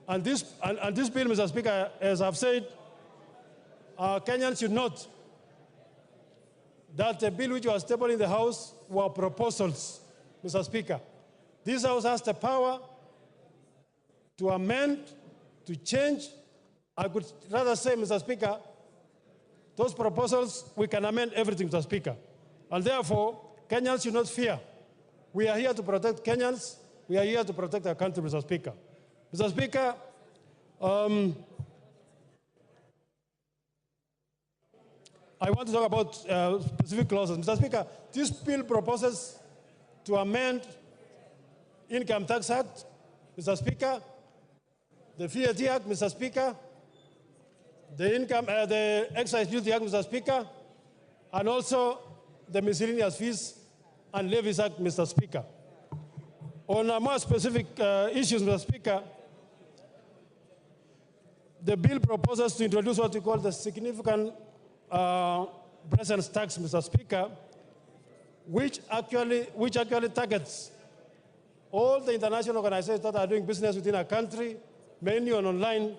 And this bill, Mr. Speaker, as I've said, Kenyans should note that the bill which was tabled in the House were proposals, Mr. Speaker. This House has the power to amend, to change. I could rather say, Mr. Speaker, those proposals, we can amend everything, Mr. Speaker. And therefore, Kenyans should not fear. We are here to protect Kenyans. We are here to protect our country, Mr. Speaker. Mr. Speaker, I want to talk about specific clauses. Mr. Speaker, this bill proposes to amend Income Tax Act, Mr. Speaker, the VAT Act, Mr. Speaker, the Excise Duty Act, Mr. Speaker, and also the Miscellaneous Fees and Levies Act, Mr. Speaker. On more specific issues, Mr. Speaker, the bill proposes to introduce what we call the significant presence tax, Mr. Speaker, which actually targets all the international organizations that are doing business within our country, mainly on online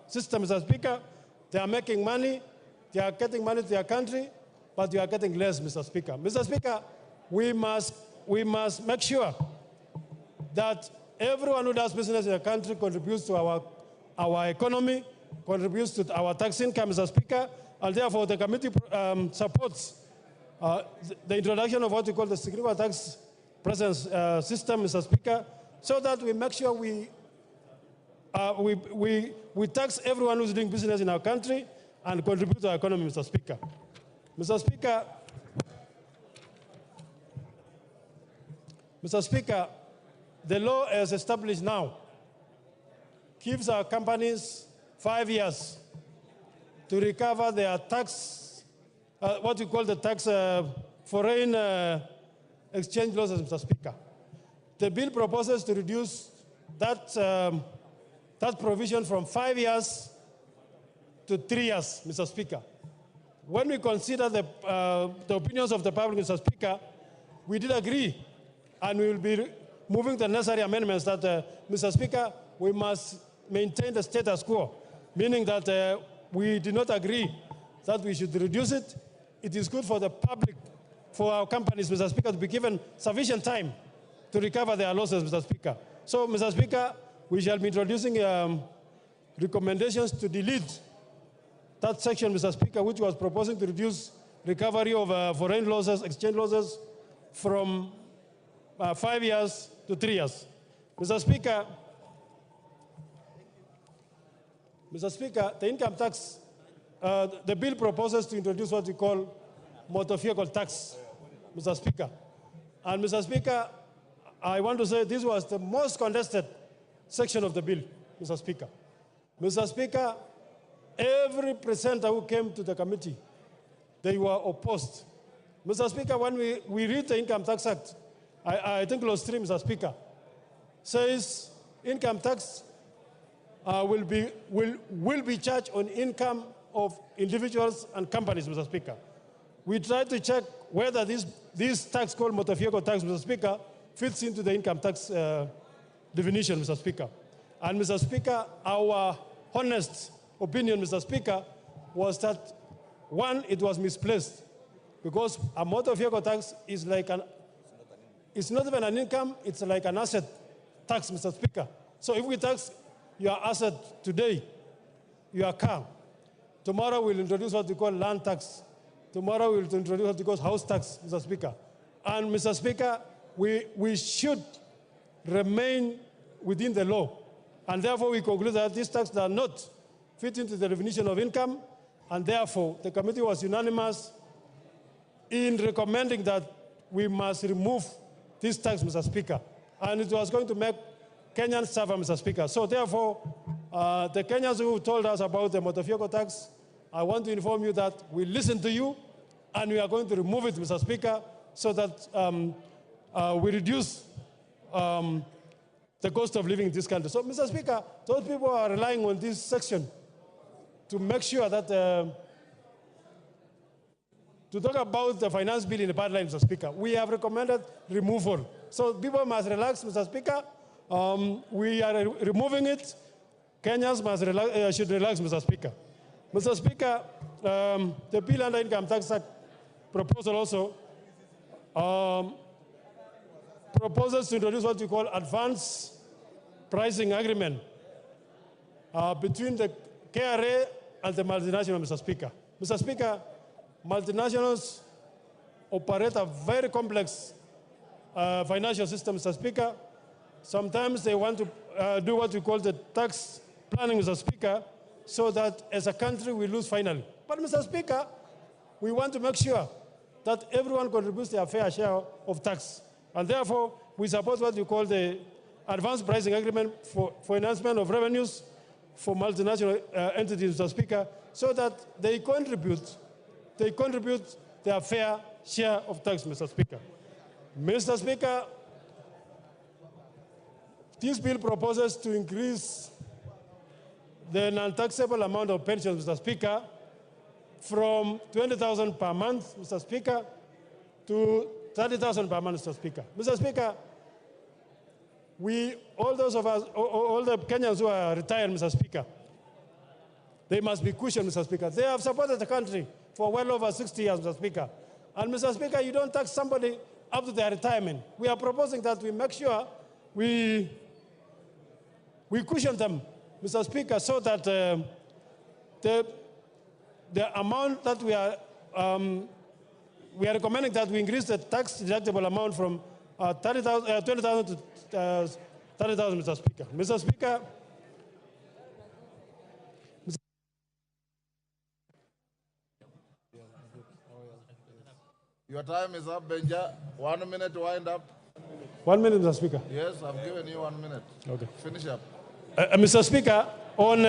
systems, Mr. Speaker. They are making money, they are getting money to their country, but they are getting less, Mr. Speaker. Mr. Speaker, we must make sure that everyone who does business in the country contributes to our economy, contributes to our tax income, Mr. Speaker, and therefore the committee supports the introduction of what we call the significant tax presence system, Mr. Speaker, so that we make sure we tax everyone who's doing business in our country and contribute to our economy, Mr. Speaker. Mr. Speaker, the law as established now gives our companies 5 years to recover their tax, what we call the tax foreign exchange losses, Mr. Speaker. The bill proposes to reduce that provision from 5 years to 3 years, Mr. Speaker. When we consider the opinions of the public, Mr. Speaker, we did agree, and we will be moving the necessary amendments that, Mr. Speaker, we must maintain the status quo, meaning that we did not agree that we should reduce it. It is good for the public, for our companies, Mr. Speaker, to be given sufficient time to recover their losses, Mr. Speaker. So, Mr. Speaker, we shall be introducing recommendations to delete that section, Mr. Speaker, which was proposing to reduce recovery of foreign losses, exchange losses, from 5 years to 3 years. Mr. Speaker, the income tax, the bill proposes to introduce what we call motor vehicle tax, Mr. Speaker. And Mr. Speaker, I want to say this was the most contested section of the bill, Mr. Speaker. Mr. Speaker, every presenter who came to the committee, they were opposed. Mr. Speaker, when we read the Income Tax Act, I think clause 3, Mr. Speaker, says income tax will be charged on income of individuals and companies, Mr. Speaker. We tried to check whether this tax called motor vehicle tax, Mr. Speaker, fits into the income tax definition, Mr. Speaker. And Mr. Speaker, our honest opinion, Mr. Speaker, was that, one, it was misplaced, because a motor vehicle tax is like it's not even an income, it's like an asset tax, Mr. Speaker. So if we tax your asset today, your car, tomorrow we'll introduce what we call land tax. Tomorrow we'll introduce what we call house tax, Mr. Speaker. And Mr. Speaker, we should remain within the law. And therefore we conclude that these taxes are not fit into the definition of income, and therefore the committee was unanimous in recommending that we must remove this tax, Mr. Speaker. And it was going to make Kenyans suffer, Mr. Speaker. So therefore, the Kenyans who told us about the motor vehicle tax, I want to inform you that we listened to you, and we are going to remove it, Mr. Speaker, so that we reduce the cost of living in this country. So, Mr. Speaker, those people are relying on this section to make sure that, to talk about the finance bill in the pipeline, Mr. Speaker. We have recommended removal. So people must relax, Mr. Speaker. We are removing it. Kenyans should relax, Mr. Speaker. Mr. Speaker, the bill under Income Tax Act proposal also proposes to introduce what we call advance pricing agreement between the KRA and the multinational, Mr. Speaker. Mr. Speaker, multinationals operate a very complex financial system, Mr. Speaker. Sometimes they want to do what we call the tax planning, Mr. Speaker, so that as a country we lose finally. But Mr. Speaker, we want to make sure that everyone contributes their fair share of tax. And therefore, we support what we call the advanced pricing agreement for enhancement of revenues for multinational entities, Mr. Speaker, so that they contribute their fair share of tax, Mr. Speaker. Mr. Speaker, this bill proposes to increase the non-taxable amount of pensions, Mr. Speaker, from 20,000 per month, Mr. Speaker, to 30,000 per month, Mr. Speaker. Mr. Speaker, all the Kenyans who are retired, Mr. Speaker, they must be cushioned, Mr. Speaker. They have supported the country for well over 60 years, Mr. Speaker. And, Mr. Speaker, you don't tax somebody up to their retirement. We are proposing that we make sure we cushion them, Mr. Speaker, so that the amount that we are recommending that we increase the tax deductible amount from 20,000 to 30,000, Mr. Speaker. Mr. Speaker, Your time is up, Benja. 1 minute to wind up. 1 minute, Mr. Speaker. Yes, I've given you 1 minute. Okay. Finish up. Mr. Speaker, on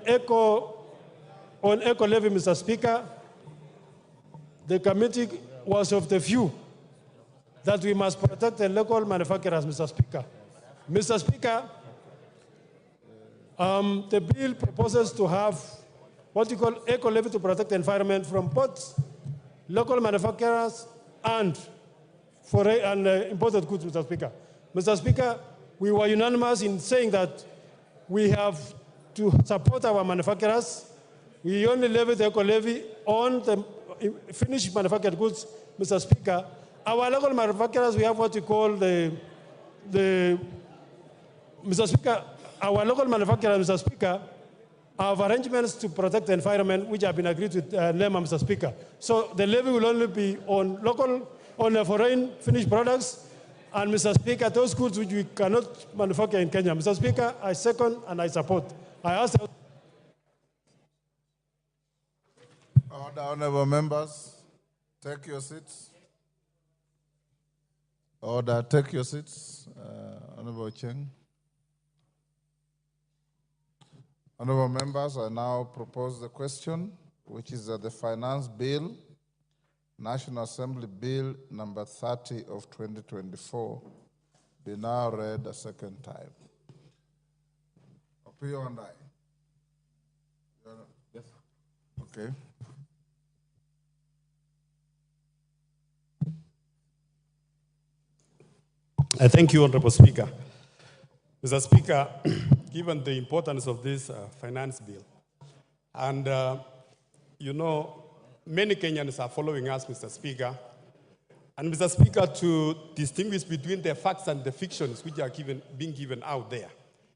eco levy, Mr. Speaker, the committee was of the view that we must protect the local manufacturers, Mr. Speaker. Mr. Speaker, the bill proposes to have what you call eco levy to protect the environment from both local manufacturers and imported goods, Mr. Speaker. Mr. Speaker, we were unanimous in saying that we have to support our manufacturers. We only levy the eco levy on the finished manufactured goods, Mr. Speaker. Our local manufacturers, we have what we call Mr. Speaker, our local manufacturers, Mr. Speaker, have arrangements to protect the environment which have been agreed with NEMA, Mr. Speaker. So the levy will only be on foreign finished products, and Mr. Speaker, those goods which we cannot manufacture in Kenya. Mr. Speaker, I second and I support. I ask the Honorable members, take your seats. Order, take your seats. Honorable Cheng. Honorable members, I now propose the question, which is the Finance Bill, National Assembly Bill number 30 of 2024, be now read a second time. Opio and I. Yes. Okay. I thank you, Honorable Speaker. Mr. Speaker, given the importance of this finance bill, and you know, many Kenyans are following us, Mr. Speaker, and Mr. Speaker, to distinguish between the facts and the fictions which are being given out there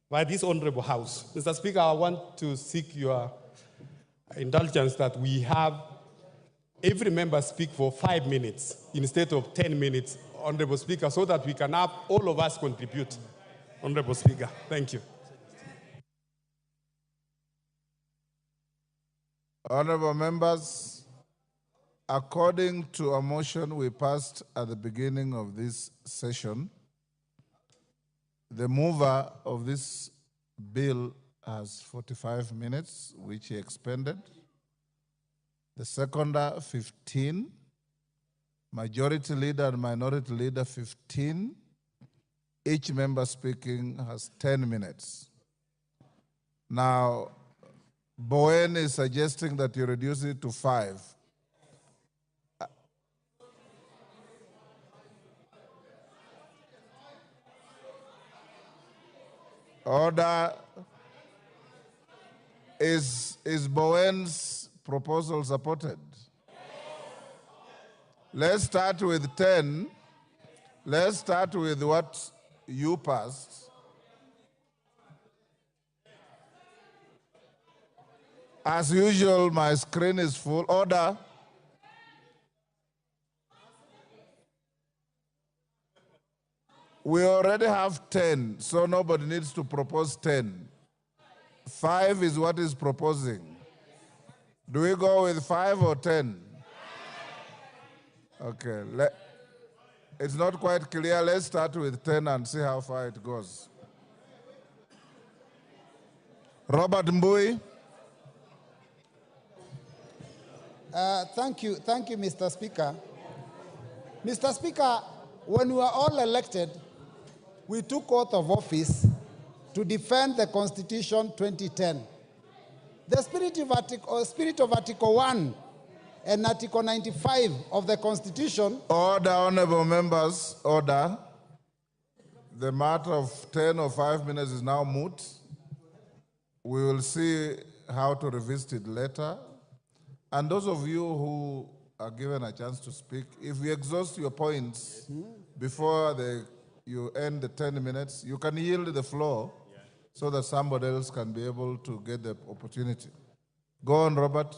by this Honorable House. Mr. Speaker, I want to seek your indulgence that we have every member speak for 5 minutes instead of 10 minutes, Honorable Speaker, so that we can have all of us contribute. Honorable Speaker, thank you. Honorable members, according to a motion we passed at the beginning of this session, the mover of this bill has 45 minutes, which he expended. The seconder, 15. Majority leader and minority leader, 15. Each member speaking has 10 minutes. Now, Bowen is suggesting that you reduce it to 5. Order. Is Bowen's proposal supported? Let's start with 10. Let's start with what you passed. As usual, my screen is full. Order. We already have 10, so nobody needs to propose 10. 5 is what is proposing. Do we go with 5 or 10? Okay, it's not quite clear. Let's start with 10 and see how far it goes. Robert Mbui. Thank you, Mr. Speaker. Mr. Speaker, when we were all elected, we took oath of office to defend the Constitution 2010. The spirit of Article 1 and Article 95 of the Constitution. Order, honorable members, order. The matter of 10 or 5 minutes is now moot. We will see how to revisit it later. And those of you who are given a chance to speak, if we exhaust your points before you end the 10 minutes, you can yield the floor so that somebody else can be able to get the opportunity. Go on, Robert.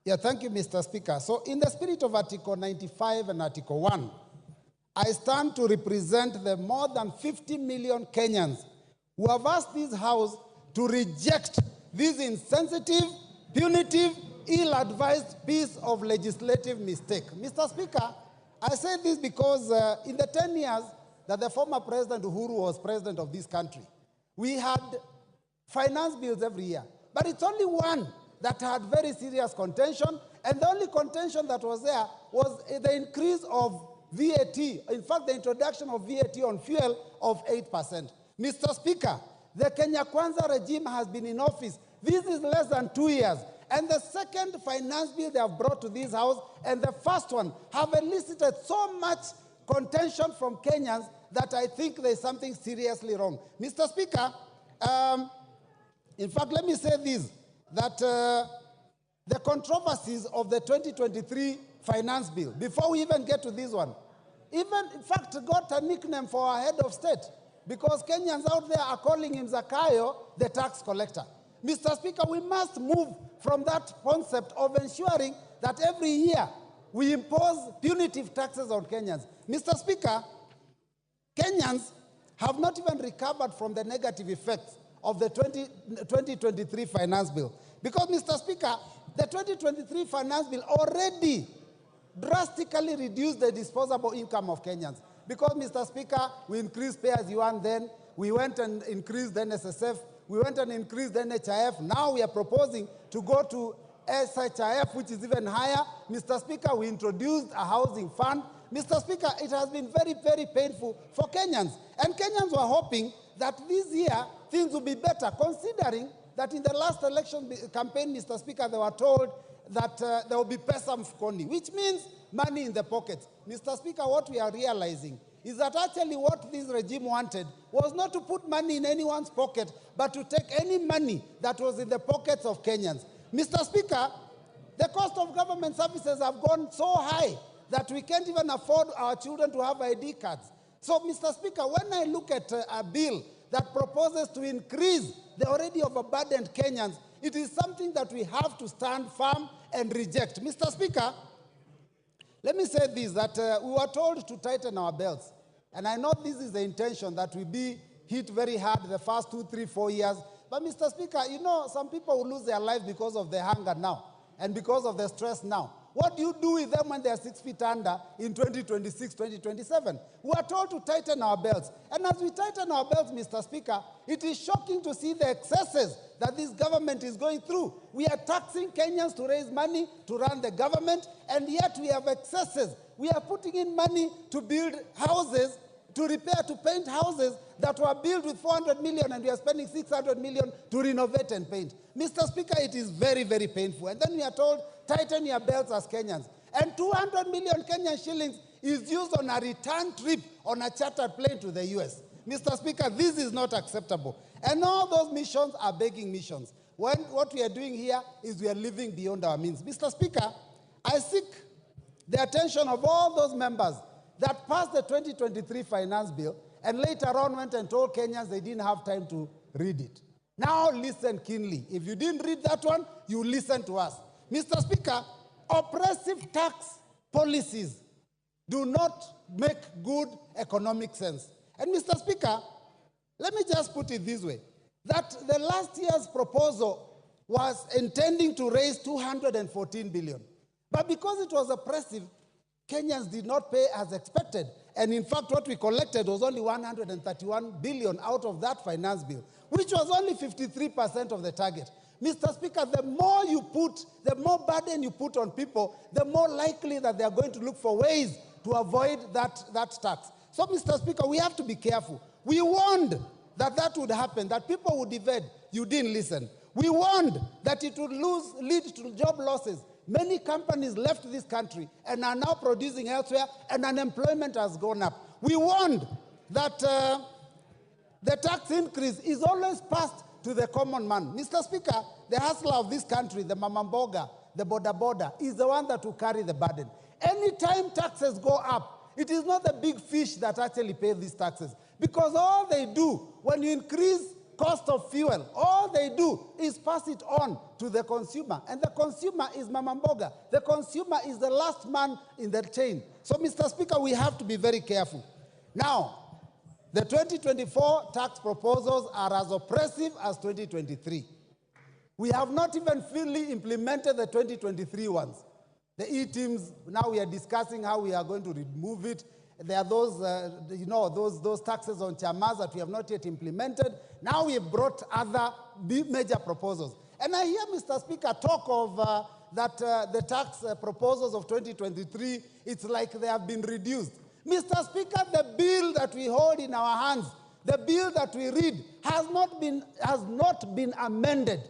Yeah, thank you, Mr. Speaker. So in the spirit of Article 95 and Article 1, I stand to represent the more than 50 million Kenyans who have asked this House to reject this insensitive, punitive, ill-advised piece of legislative mistake. Mr. Speaker, I say this because in the 10 years that the former President Uhuru was president of this country, we had finance bills every year, but it's only one that had very serious contention, and the only contention that was there was the increase of VAT, in fact, the introduction of VAT on fuel of 8%. Mr. Speaker, the Kenya Kwanza regime has been in office. This is less than 2 years, and the second finance bill they have brought to this House and the first one have elicited so much contention from Kenyans that I think there's something seriously wrong. Mr. Speaker, in fact, let me say this, that the controversies of the 2023 finance bill, before we even get to this one, even, in fact, got a nickname for our head of state, because Kenyans out there are calling him Zakayo, the tax collector. Mr. Speaker, we must move from that concept of ensuring that every year we impose punitive taxes on Kenyans. Mr. Speaker, Kenyans have not even recovered from the negative effects of the 2023 finance bill. Because, Mr. Speaker, the 2023 finance bill already drastically reduced the disposable income of Kenyans. Because, Mr. Speaker, we increased pay-as-you-earn then, we went and increased the NSSF, we went and increased the NHIF. Now we are proposing to go to SHIF, which is even higher. Mr. Speaker, we introduced a housing fund. Mr. Speaker, it has been very, very painful for Kenyans. And Kenyans were hoping that this year things will be better, considering that in the last election campaign, Mr. Speaker, they were told that there will be pesa mfukoni, which means money in the pockets. Mr. Speaker, what we are realizing is that actually what this regime wanted was not to put money in anyone's pocket, but to take any money that was in the pockets of Kenyans. Mr. Speaker, the cost of government services have gone so high that we can't even afford our children to have ID cards. So, Mr. Speaker, when I look at a bill that proposes to increase the already overburdened Kenyans, it is something that we have to stand firm and reject. Mr. Speaker, let me say this, that we were told to tighten our belts. And I know this is the intention, that we be hit very hard the first 2, 3, 4 years. But, Mr. Speaker, you know, some people will lose their lives because of the hunger now and because of the stress now. What do you do with them when they are 6 feet under in 2026, 2027? We are told to tighten our belts. And as we tighten our belts, Mr. Speaker, it is shocking to see the excesses that this government is going through. We are taxing Kenyans to raise money to run the government, and yet we have excesses. We are putting in money to build houses, to repair, to paint houses that were built with 400 million, and we are spending 600 million to renovate and paint. Mr. Speaker, it is very, very painful. And then we are told, tighten your belts as Kenyans. And 200 million Kenyan shillings is used on a return trip on a chartered plane to the US. Mr. Speaker, this is not acceptable. And all those missions are begging missions. What we are doing here is we are living beyond our means. Mr. Speaker, I seek the attention of all those members that passed the 2023 finance bill and later on went and told Kenyans they didn't have time to read it. Now listen keenly. If you didn't read that one, you listen to us. Mr. Speaker, oppressive tax policies do not make good economic sense. And Mr. Speaker, let me just put it this way, that the last year's proposal was intending to raise 214 billion. But because it was oppressive, Kenyans did not pay as expected. And in fact, what we collected was only 131 billion out of that finance bill, which was only 53% of the target. Mr. Speaker, the more burden you put on people, the more likely that they are going to look for ways to avoid that tax. So, Mr. Speaker, we have to be careful. We warned that would happen, that people would evade. You didn't listen. We warned that it would lead to job losses. Many companies left this country and are now producing elsewhere, and unemployment has gone up. We warned that the tax increase is always passed to the common man. Mr. Speaker, the hustler of this country, the mamamboga, the boda, is the one that will carry the burden. Anytime taxes go up, it is not the big fish that actually pay these taxes. Because all they do, when you increase cost of fuel, all they do is pass it on to the consumer. And the consumer is mamamboga. The consumer is the last man in the chain. So, Mr. Speaker, we have to be very careful. Now, the 2024 tax proposals are as oppressive as 2023. We have not even fully implemented the 2023 ones. The E-teams, now we are discussing how we are going to remove it. There are those, those taxes on chamas that we have not yet implemented. Now we have brought other major proposals. And I hear, Mr. Speaker, talk of the tax proposals of 2023, it's like they have been reduced. Mr. Speaker, the bill that we hold in our hands, the bill that we read, has not been amended.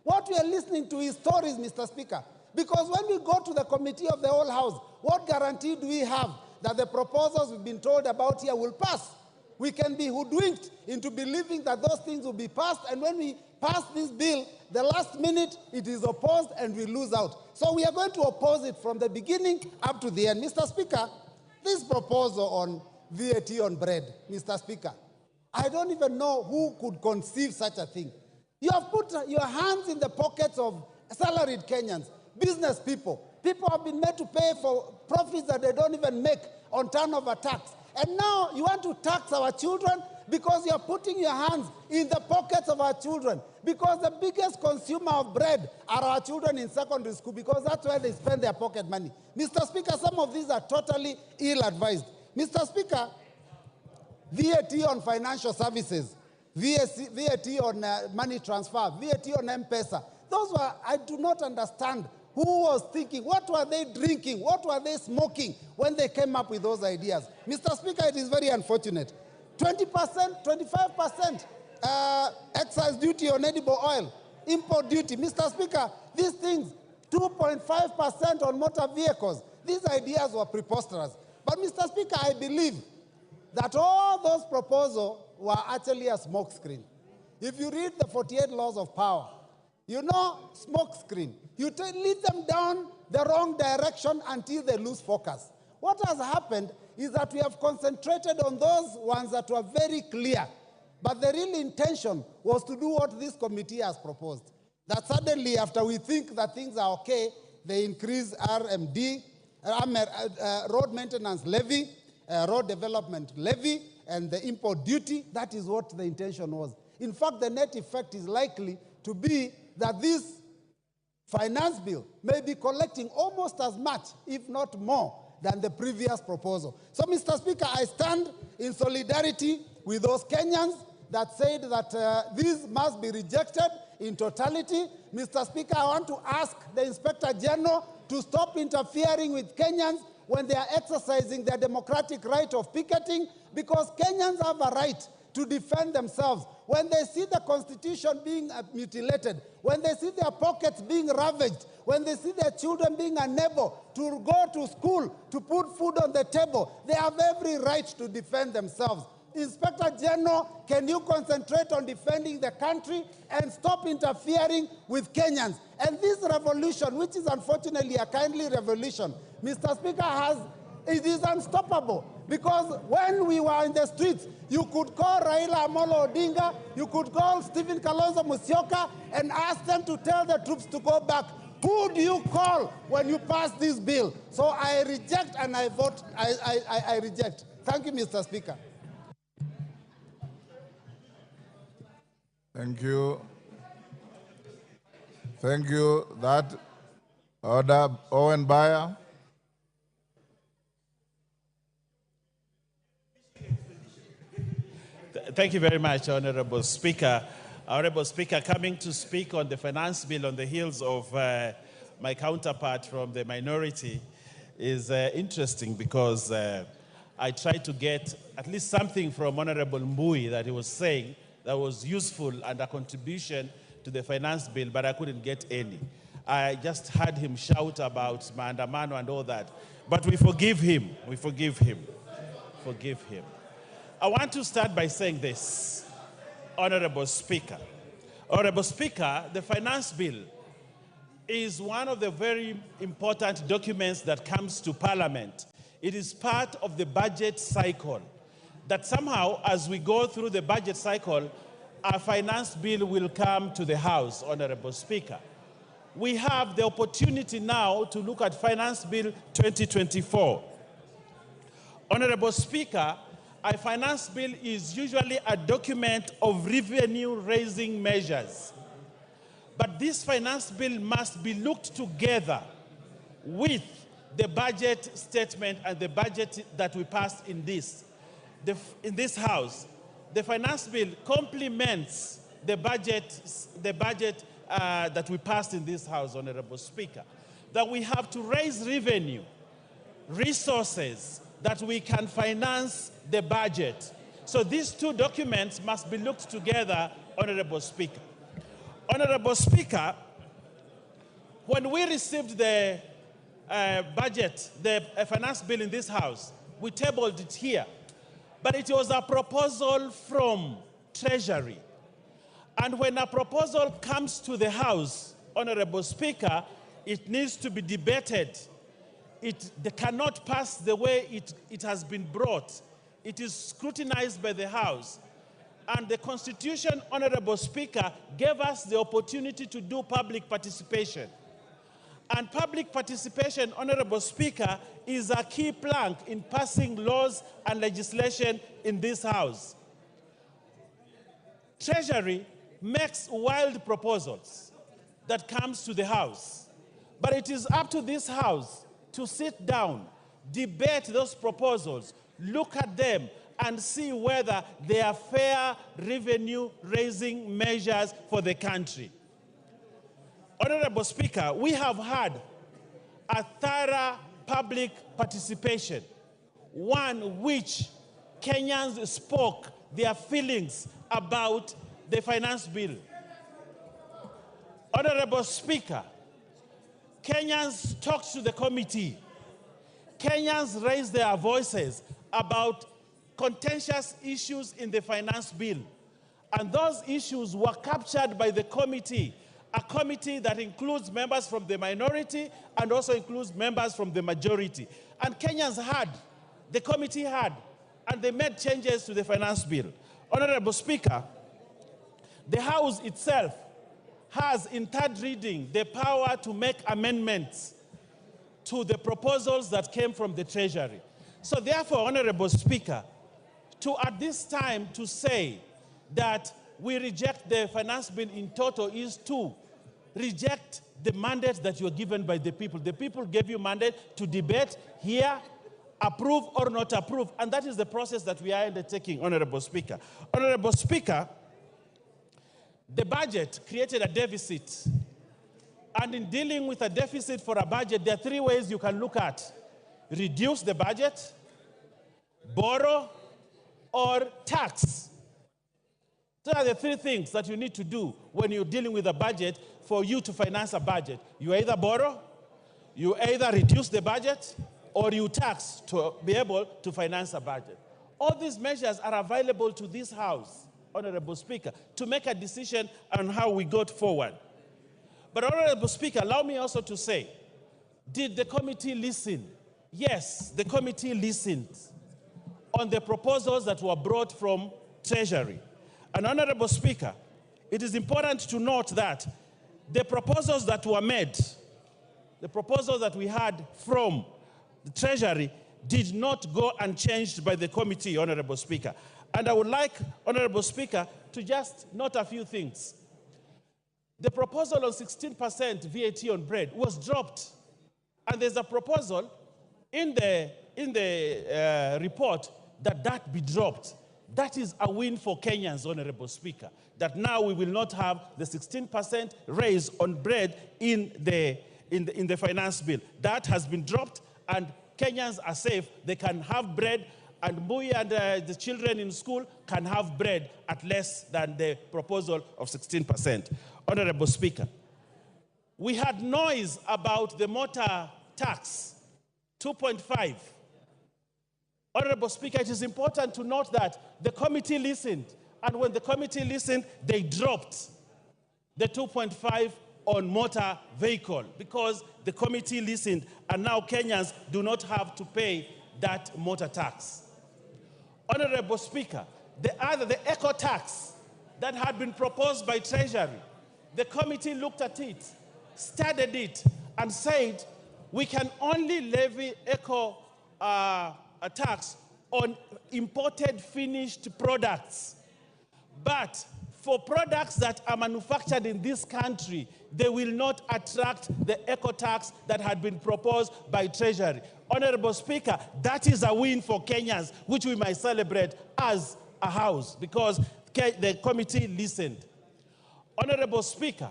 What we are listening to is stories, Mr. Speaker. Because when we go to the committee of the whole house, what guarantee do we have that the proposals we've been told about here will pass? We can be hoodwinked into believing that those things will be passed, and when we pass this bill, the last minute it is opposed and we lose out. So we are going to oppose it from the beginning up to the end. Mr. Speaker, this proposal on VAT on bread, Mr. Speaker, I don't even know who could conceive such a thing. You have put your hands in the pockets of salaried Kenyans, business people. People have been made to pay for profits that they don't even make on turnover tax. And now you want to tax our children because you're putting your hands in the pockets of our children. Because the biggest consumer of bread are our children in secondary school, because that's where they spend their pocket money. Mr. Speaker, some of these are totally ill-advised. Mr. Speaker, VAT on financial services, VAT on money transfer, VAT on M-Pesa, those were, I do not understand who was thinking, what were they drinking, what were they smoking when they came up with those ideas. Mr. Speaker, it is very unfortunate. 20%, 25% excise duty on edible oil, import duty. Mr. Speaker, these things, 2.5% on motor vehicles, these ideas were preposterous. But Mr. Speaker, I believe that all those proposals were actually a smokescreen. If you read the 48 laws of power, you know, smokescreen. You lead them down the wrong direction until they lose focus. What has happened is that we have concentrated on those ones that were very clear, but the real intention was to do what this committee has proposed. That suddenly, after we think that things are okay, they increase RMD, road maintenance levy, road development levy, and the import duty. That is what the intention was. In fact, the net effect is likely to be that this finance bill may be collecting almost as much, if not more, than the previous proposal. So, Mr. Speaker, I stand in solidarity with those Kenyans that said that this must be rejected in totality. Mr. Speaker, I want to ask the Inspector General to stop interfering with Kenyans when they are exercising their democratic right of picketing, because Kenyans have a right to defend themselves. When they see the Constitution being mutilated, when they see their pockets being ravaged, when they see their children being unable to go to school, to put food on the table, they have every right to defend themselves. Inspector General, can you concentrate on defending the country and stop interfering with Kenyans? And this revolution, which is unfortunately a kindly revolution, Mr. Speaker, it is unstoppable. Because when we were in the streets, you could call Raila Amolo Odinga, you could call Stephen Kalonzo Musyoka and ask them to tell the troops to go back. Who do you call when you pass this bill? So I reject and I vote, I reject. Thank you, Mr. Speaker. Thank you. Thank you. That order, Owen Bayer. Thank you very much, Honorable Speaker. Honorable Speaker, coming to speak on the finance bill on the heels of my counterpart from the minority is interesting because I tried to get at least something from Honorable Mbui that he was saying that was useful and a contribution to the finance bill, but I couldn't get any. I just heard him shout about maandamano and all that. But we forgive him. We forgive him. Forgive him. I want to start by saying this, Honorable Speaker. Honorable Speaker, the finance bill is one of the very important documents that comes to Parliament. It is part of the budget cycle. That somehow, as we go through the budget cycle, a finance bill will come to the House, Honorable Speaker. We have the opportunity now to look at Finance Bill 2024. Honorable Speaker, a finance bill is usually a document of revenue-raising measures. But this finance bill must be looked together with the budget statement and the budget that we passed in this House. The finance bill complements the budget that we passed in this House, Honorable Speaker. That we have to raise revenue, resources, that we can finance the budget. So these two documents must be looked together, Honorable Speaker. Honorable Speaker, when we received the budget, the finance bill in this House, we tabled it here. But it was a proposal from Treasury. And when a proposal comes to the House, Honorable Speaker, it needs to be debated. They cannot pass the way it has been brought. It is scrutinized by the House. And the Constitution, Honorable Speaker, gave us the opportunity to do public participation. And public participation, Honorable Speaker, is a key plank in passing laws and legislation in this House. Treasury makes wild proposals that comes to the House. But it is up to this House to sit down, debate those proposals, look at them, and see whether they are fair revenue-raising measures for the country. Honorable Speaker, we have had a thorough public participation, one which Kenyans spoke their feelings about the finance bill. Honorable Speaker, Kenyans talked to the committee. Kenyans raised their voices about contentious issues in the finance bill. And those issues were captured by the committee, a committee that includes members from the minority and also includes members from the majority. And Kenyans had, the committee had, and they made changes to the finance bill. Honorable Speaker, the House itself has, in third reading, the power to make amendments to the proposals that came from the Treasury. So therefore, Honorable Speaker, at this time to say that we reject the finance bill in total is to reject the mandate that you were given by the people. The people gave you mandate to debate, hear, approve or not approve, and that is the process that we are undertaking, Honorable Speaker. Honorable Speaker, the budget created a deficit. And in dealing with a deficit for a budget, there are three ways you can look at: reduce the budget, borrow, or tax. Those are the three things that you need to do when you're dealing with a budget for you to finance a budget. You either borrow, you either reduce the budget, or you tax to be able to finance a budget. All these measures are available to this House, Honorable Speaker, to make a decision on how we go forward. But Honorable Speaker, allow me also to say, did the committee listen? Yes, the committee listened on the proposals that were brought from Treasury. And Honorable Speaker, it is important to note that the proposals that were made, the proposals that we had from the Treasury did not go unchanged by the committee, Honorable Speaker. And I would like, Honorable Speaker, to just note a few things. the proposal on 16% VAT on bread was dropped. And there's a proposal in the report that be dropped. That is a win for Kenyans, Honorable Speaker, that now we will not have the 16% raise on bread in the finance bill. That has been dropped, and Kenyans are safe. They can have bread, and Mbuyi and the children in school can have bread at less than the proposal of 16%. Honorable Speaker, we had noise about the motor tax, 2.5. Honorable Speaker, it is important to note that the committee listened, and when the committee listened, they dropped the 2.5 on motor vehicle because the committee listened, and now Kenyans do not have to pay that motor tax. Honorable Speaker, the eco tax that had been proposed by Treasury, the committee looked at it, studied it, and said we can only levy eco a tax on imported finished products. But for products that are manufactured in this country, they will not attract the eco tax that had been proposed by Treasury. Honorable Speaker, that is a win for Kenyans, which we might celebrate as a house because the committee listened. Honorable Speaker,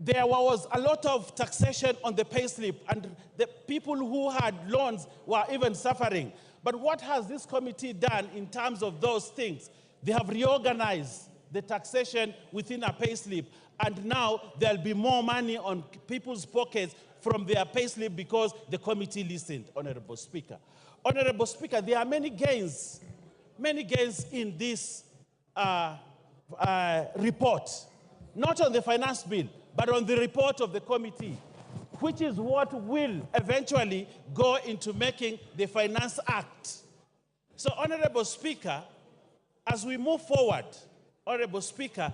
there was a lot of taxation on the payslip, and the people who had loans were even suffering. But what has this committee done in terms of those things? They have reorganized the taxation within a payslip, and now there'll be more money on people's pockets from their payslip because the committee listened, Honorable Speaker. Honorable Speaker, there are many gains in this report, not on the finance bill, but on the report of the committee, which is what will eventually go into making the Finance Act. So, Honorable Speaker, as we move forward, Honorable Speaker,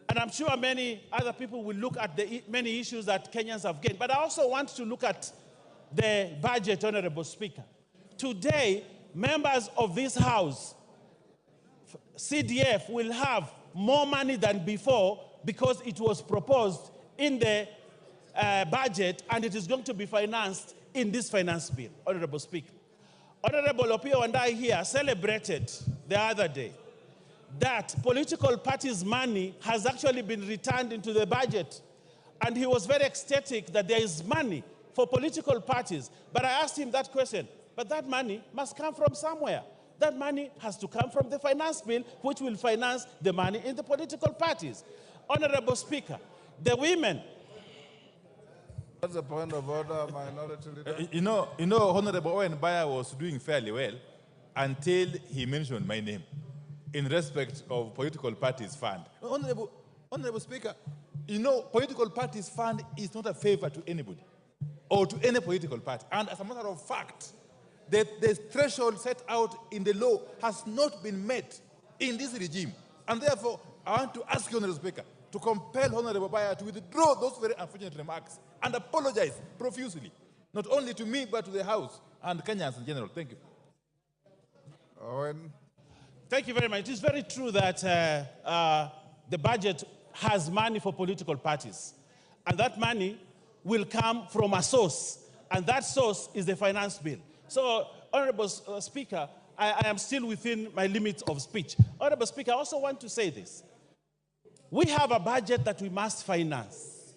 and I'm sure many other people will look at the many issues that Kenyans have gained, but I also want to look at the budget, Honorable Speaker. Today, members of this House, CDF, will have more money than before because it was proposed in the budget and it is going to be financed in this finance bill, Honorable Speaker. Honorable Opio and I here celebrated the other day that political parties' money has actually been returned into the budget. And he was very ecstatic that there is money for political parties. But I asked him that question, but that money must come from somewhere. That money has to come from the finance bill, which will finance the money in the political parties. Honorable Speaker, the women. What's the point of order, Minority Leader? You know, Honorable Owen Baya was doing fairly well until he mentioned my name in respect of political parties fund. Honorable Speaker, you know, political parties fund is not a favor to anybody or to any political party. And as a matter of fact, the threshold set out in the law has not been met in this regime. And therefore, I want to ask you, Honorable Speaker, to compel Honorable Baya to withdraw those very unfortunate remarks and apologize profusely, not only to me, but to the House and Kenyans in general. Thank you. Owen. Thank you very much. It is very true that the budget has money for political parties. And that money will come from a source. And that source is the finance bill. So, Honorable Speaker, I am still within my limits of speech. Honorable Speaker, I also want to say this. We have a budget that we must finance.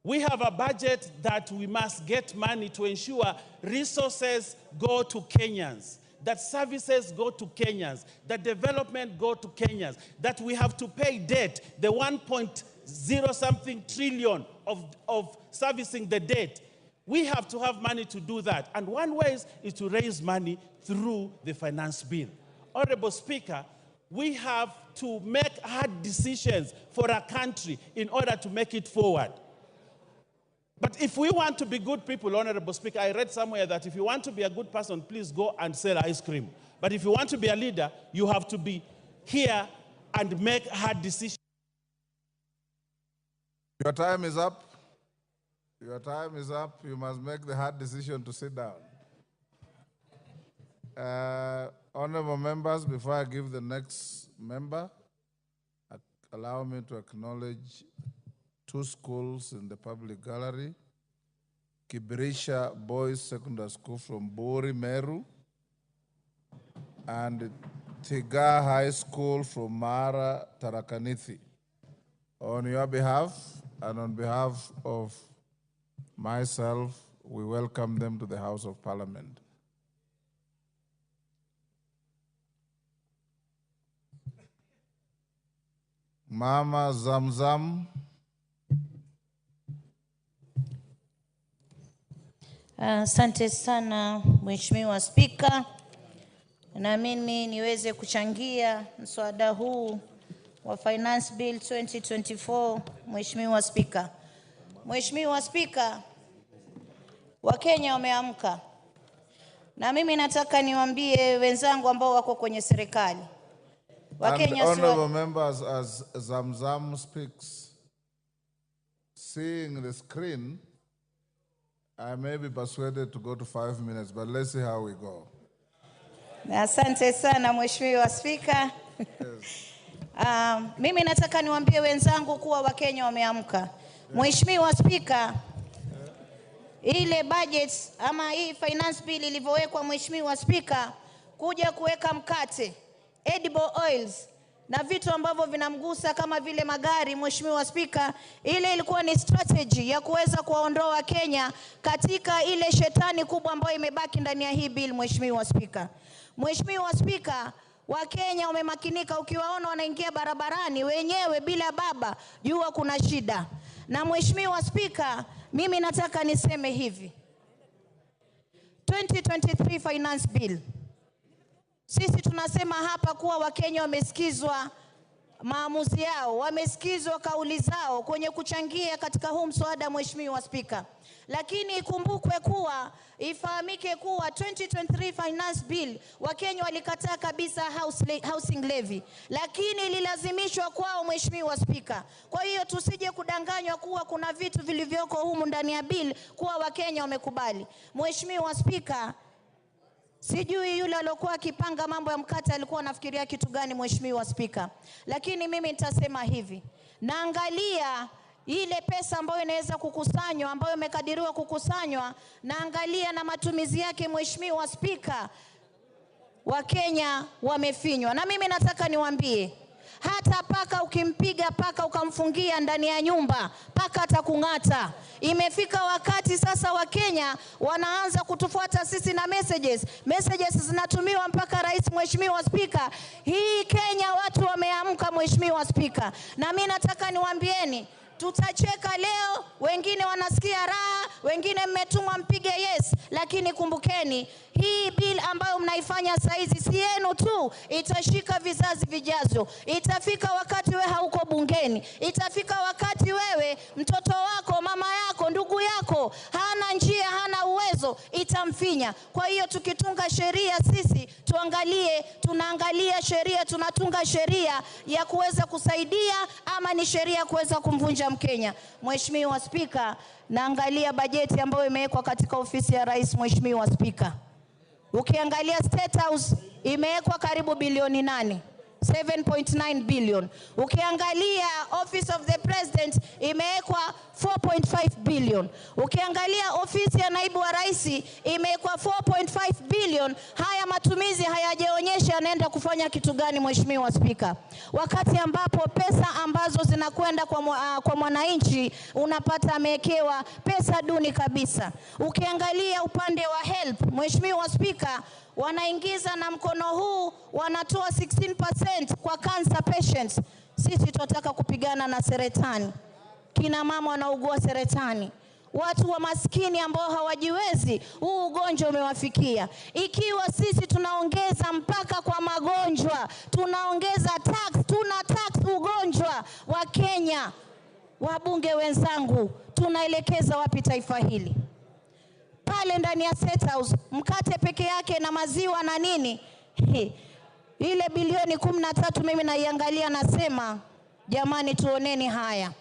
We have a budget that we must get money to ensure resources go to Kenyans, that services go to Kenyans, that development go to Kenyans, that we have to pay debt, the 1.0-something trillion of servicing the debt. We have to have money to do that. And one way is to raise money through the finance bill. Honorable Speaker, we have to make hard decisions for our country in order to make it forward. But if we want to be good people, Honorable Speaker, I read somewhere that if you want to be a good person, please go and sell ice cream. But if you want to be a leader, you have to be here and make hard decisions. Your time is up. Your time is up. You must make the hard decision to sit down. Honorable members, before I give the next member allow me to acknowledge 2 schools in the public gallery. Kibirisha Boys Secondary School from Bori, Meru, and Tiga High School from Mara, Tarakaniti. On your behalf and on behalf of myself, we welcome them to the House of Parliament. Mama Zamzam. Asante sana Mheshimiwa Spika, na mimi niweze kuchangia mswada huu wa Finance Bill 2024. Mheshimiwa Spika, Mheshimiwa Spika, Wakenya wameamka, na mimi nataka niwaambie wenzangu ambao wako kwenye serikali. Wakenya, honorable members, as Zamzam speaks, seeing the screen, I may be persuaded to go to 5 minutes, but let's see how we go. Asante sana Mheshimiwa Spika. Mimi nataka niwaambie wenzangu kuwa Wakenya wameamka. Mheshimiwa Spika, ile budget ama hii finance bill ilivyowekwa Mheshimiwa Spika, kuja kuweka mkate, edible oils na vitu ambavyo vinamgusa kama vile magari, Mheshimiwa Spika, ile ilikuwa ni strategy ya kuweza kuwaondoa Kenya katika ile shetani kubwa ambayo imebaki ndani ya hii bill. Mheshimiwa Spika, Mheshimiwa Spika, Wakenya wamemakinika, ukiwaona wanaingia barabarani wenyewe bila baba, jua kuna shida. Na Mheshimiwa Spika, mimi nataka niseme hivi, 2023 finance bill, sisi tunasema hapa kuwa Wakenya wamesikizwa maamuzi yao, wamesikizwa kauli zao kwenye kuchangia katika huu mswada. Mheshimiwa Spika, lakini ikumbukwe kuwa, ifahamike kuwa 2023 finance bill Wakenya walikataa kabisa housing levy, lakini ililazimishwa kwao. Mheshimiwa Spika, kwa hiyo tusije kudanganywa kuwa kuna vitu vilivyoko humu ndani ya bill kuwa Wakenya wamekubali. Mheshimiwa Spika, sijui yule aliyokuwa akipanga mambo ya mkate alikuwa anafikiria kitu gani Mheshimiwa Spika, lakini mimi nitasema hivi, naangalia ile pesa ambayo inaweza kukusanywa, ambayo imekadiriwa kukusanywa, naangalia na matumizi yake. Mheshimiwa Spika, Wakenya wamefinywa. Na mimi nataka niwaambie, hata paka ukimpiga paka ukamfungia ndani ya nyumba, paka atakung'ata. Imefika wakati sasa Wakenya wanaanza kutufuata sisi na messages zinatumiwa mpaka rais. Mheshimiwa Spika, hii Kenya watu wameamka Mheshimiwa Spika, na mimi nataka niwaambieni, tutacheka leo, wengine wanasikia raha, wengine mmetumwa mpige yes, lakini kumbukeni hii bill ambayo mnaifanya saizi si yenu tu, itashika vizazi vijazo. Itafika wakati wewe hauko bungeni, itafika wakati wewe mtoto wako, mama yako, ndugu yako hana njia, hana uwezo, itamfinya. Kwa hiyo tukitunga sheria sisi tunaangalia sheria, tunatunga sheria ya kuweza kusaidia ama ni sheria ya kuweza kumvunja Mkenya. Mheshimiwa Spika, naangalia bajeti ambayo imewekwa katika ofisi ya rais. Mheshimiwa Spika, ukiangalia State House imewekwa karibu bilioni 8, 7.9 billion. Ukiangalia Office of the President imewekwa 4.5 billion. Ukiangalia ofisi ya naibu wa rais imewekwa 4.5 billion. Haya matumizi hayajaonyesha anaenda kufanya kitu gani Mheshimiwa Spika, wakati ambapo pesa ambazo zinakwenda kwa mwananchi unapata amewekewa pesa duni kabisa. Ukiangalia upande wa help Mheshimiwa Spika, wanaingiza na mkono huu wanatoa 16% kwa cancer patients. Sisi tunataka kupigana na saratani, kina mama wanaugua saratani, watu wa maskini ambao hawajiwezi, huu ugonjwa umewafikia. Ikiwa sisi tunaongeza mpaka kwa magonjwa, tunaongeza tuna tax ugonjwa wa Kenya, wabunge wenzangu, tunaelekeza wapi taifa hili? Pale ndani ya State House mkate peke yake na maziwa na nini, ile bilioni 13 mimi naiangalia nasema, jamani tuoneni haya.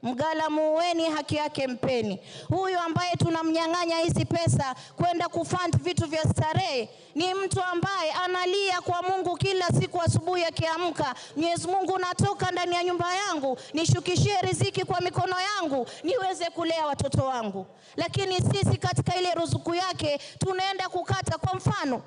Mgala muweni, haki yake mpeni. Huyu ambaye tunamnyang'anya hizi pesa kwenda kufund vitu vya starehe ni mtu ambaye analia kwa Mungu kila siku asubuhi akiamka, Mwenyezi Mungu, natoka ndani ya nyumba yangu, nishukishie riziki kwa mikono yangu niweze kulea watoto wangu. Lakini sisi katika ile ruzuku yake tunaenda kukata. Kwa mfano,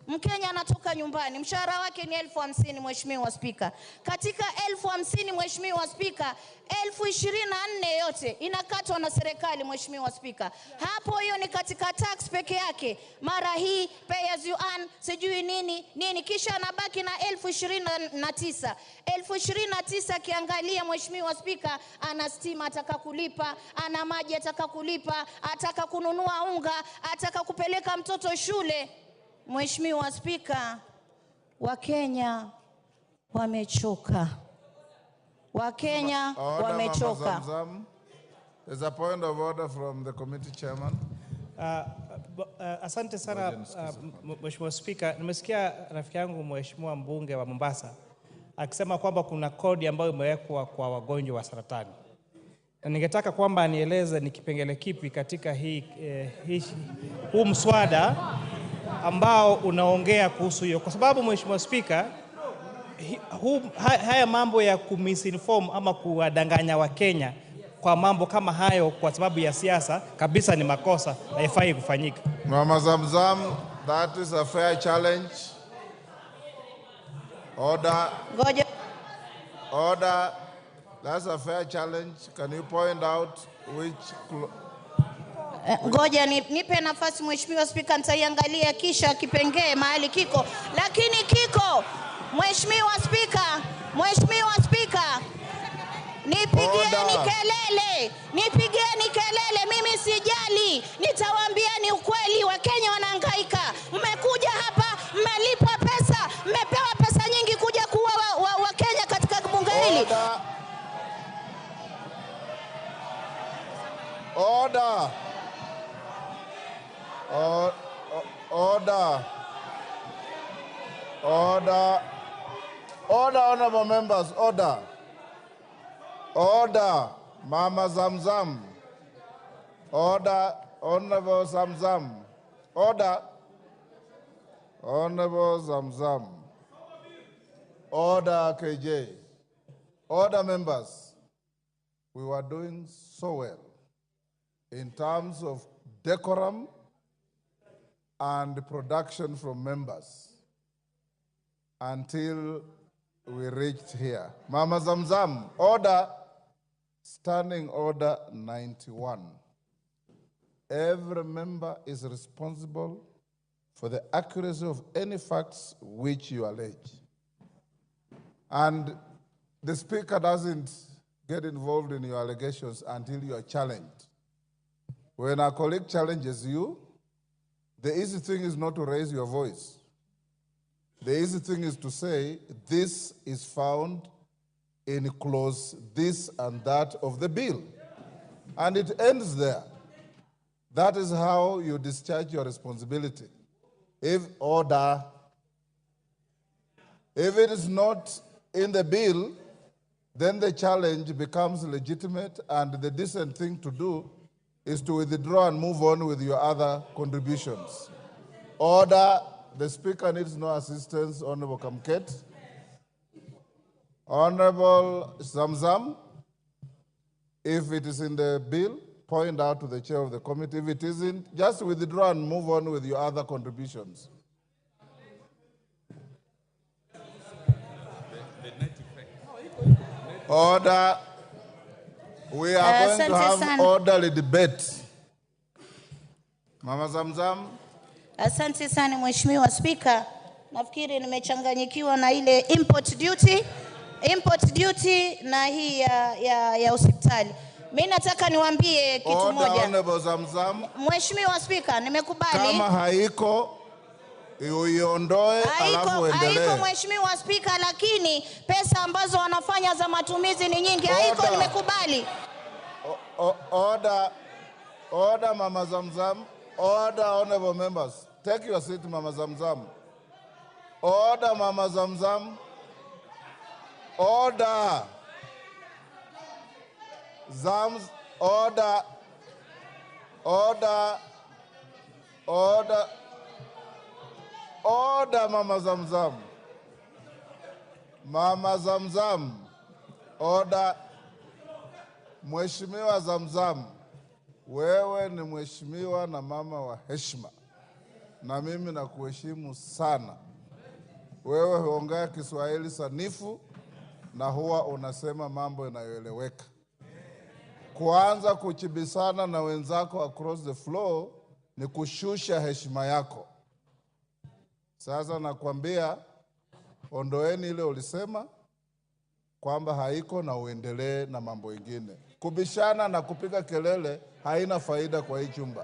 Mkenya anatoka nyumbani, mshahara wake ni 50,000 Mheshimiwa Spika. Katika 50,000 Mheshimiwa Spika, 24,000 yote inakatwa na serikali Mheshimiwa Spika. Hapo hiyo ni katika tax peke yake. Mara hii pay as you earn, sijui nini, kisha anabaki na 29,000. 29,000 kiangalia Mheshimiwa Spika, ana stima ataka kulipa, ana maji ataka kulipa, ataka kununua unga, ataka kupeleka mtoto shule. Mheshimiwa Spika, Wakenya wamechoka. Wakenya wamechoka. There's a point of order from the committee chairman. Asante sana Mheshimiwa Spika. Nimesikia rafiki yangu Mheshimiwa mbunge wa Mombasa akisema kwamba kuna kodi ambayo imewekwa kwa wagonjwa wa saratani. Na ningetaka kwamba anieleze ni kipengele kipi katika huu mswada ambao unaongea kuhusu hiyo, kwa sababu Mheshimiwa Spika, haya mambo ya kumisinform ama kuwadanganya wa Kenya kwa mambo kama hayo kwa sababu ya siasa kabisa ni makosa na haifai kufanyika. Mama Zamzam, that is a fair challenge. Order. Ngoja. Order. That's a fair challenge. Can you point out which... Ngoja nipe nafasi Mheshimiwa Spika, nitaiangalia kisha kipengee mahali kiko. Lakini kiko, Mheshimiwa Spika, nipigieni kelele, mimi sijali, nitawaambieni ukweli. Wakenya wanahangaika. Mmekuja hapa, mmelipwa pesa, mmepewa pesa nyingi kuja kuwa Wakenya katika bunge hili. Order. Order, honorable members, order. Order, Mama Zamzam. Order, Honorable Zamzam. Order, Honorable Zamzam. Order, KJ. Order, members. We were doing so well in terms of decorum and production from members until we reached here. Mama Zamzam, order, standing order 91. Every member is responsible for the accuracy of any facts which you allege. And the Speaker doesn't get involved in your allegations until you are challenged. When a colleague challenges you, the easy thing is not to raise your voice. The easy thing is to say, this is found in clause this and that of the bill. And it ends there. That is how you discharge your responsibility. If it is not in the bill, then the challenge becomes legitimate, and the decent thing to do is to withdraw and move on with your other contributions. Order. The Speaker needs no assistance. Honorable Kamket. Honorable Zamzam, if it is in the bill, point out to the chair of the committee. If it isn't, just withdraw and move on with your other contributions. Order. We are going to have orderly debate. Mama Zamzam. Asante sana Mheshimiwa Spika. Nafikiri nimechanganyikiwa na ile import duty na hii ya hospitali. Mimi nataka niwaambie kitu moja. Mheshimiwa Spika, nimekubali. Kama haiko uiondoe alafu uendelee. Haiko Mheshimiwa Spika, lakini pesa ambazo wanafanya za matumizi ni nyingi. Haiko, nimekubali. Order, Mama Zamzam. Order, honorable members. Take your seat, Mama Zamzam. Order, Mama Zamzam. Order. Zams, order, order, order, order, Mama Zamzam. Mama Zamzam, order. Mheshimiwa Zamzam, wewe ni mheshimiwa na mama wa heshima, na mimi nakuheshimu sana. Wewe huongea Kiswahili sanifu na huwa unasema mambo yanayoeleweka. Kuanza kuchibisana na wenzako across the floor ni kushusha heshima yako. Sasa nakwambia, ondoeni ile ulisema kwamba haiko na uendelee na mambo mengine. Kubishana na kupiga kelele haina faida kwa hii chumba.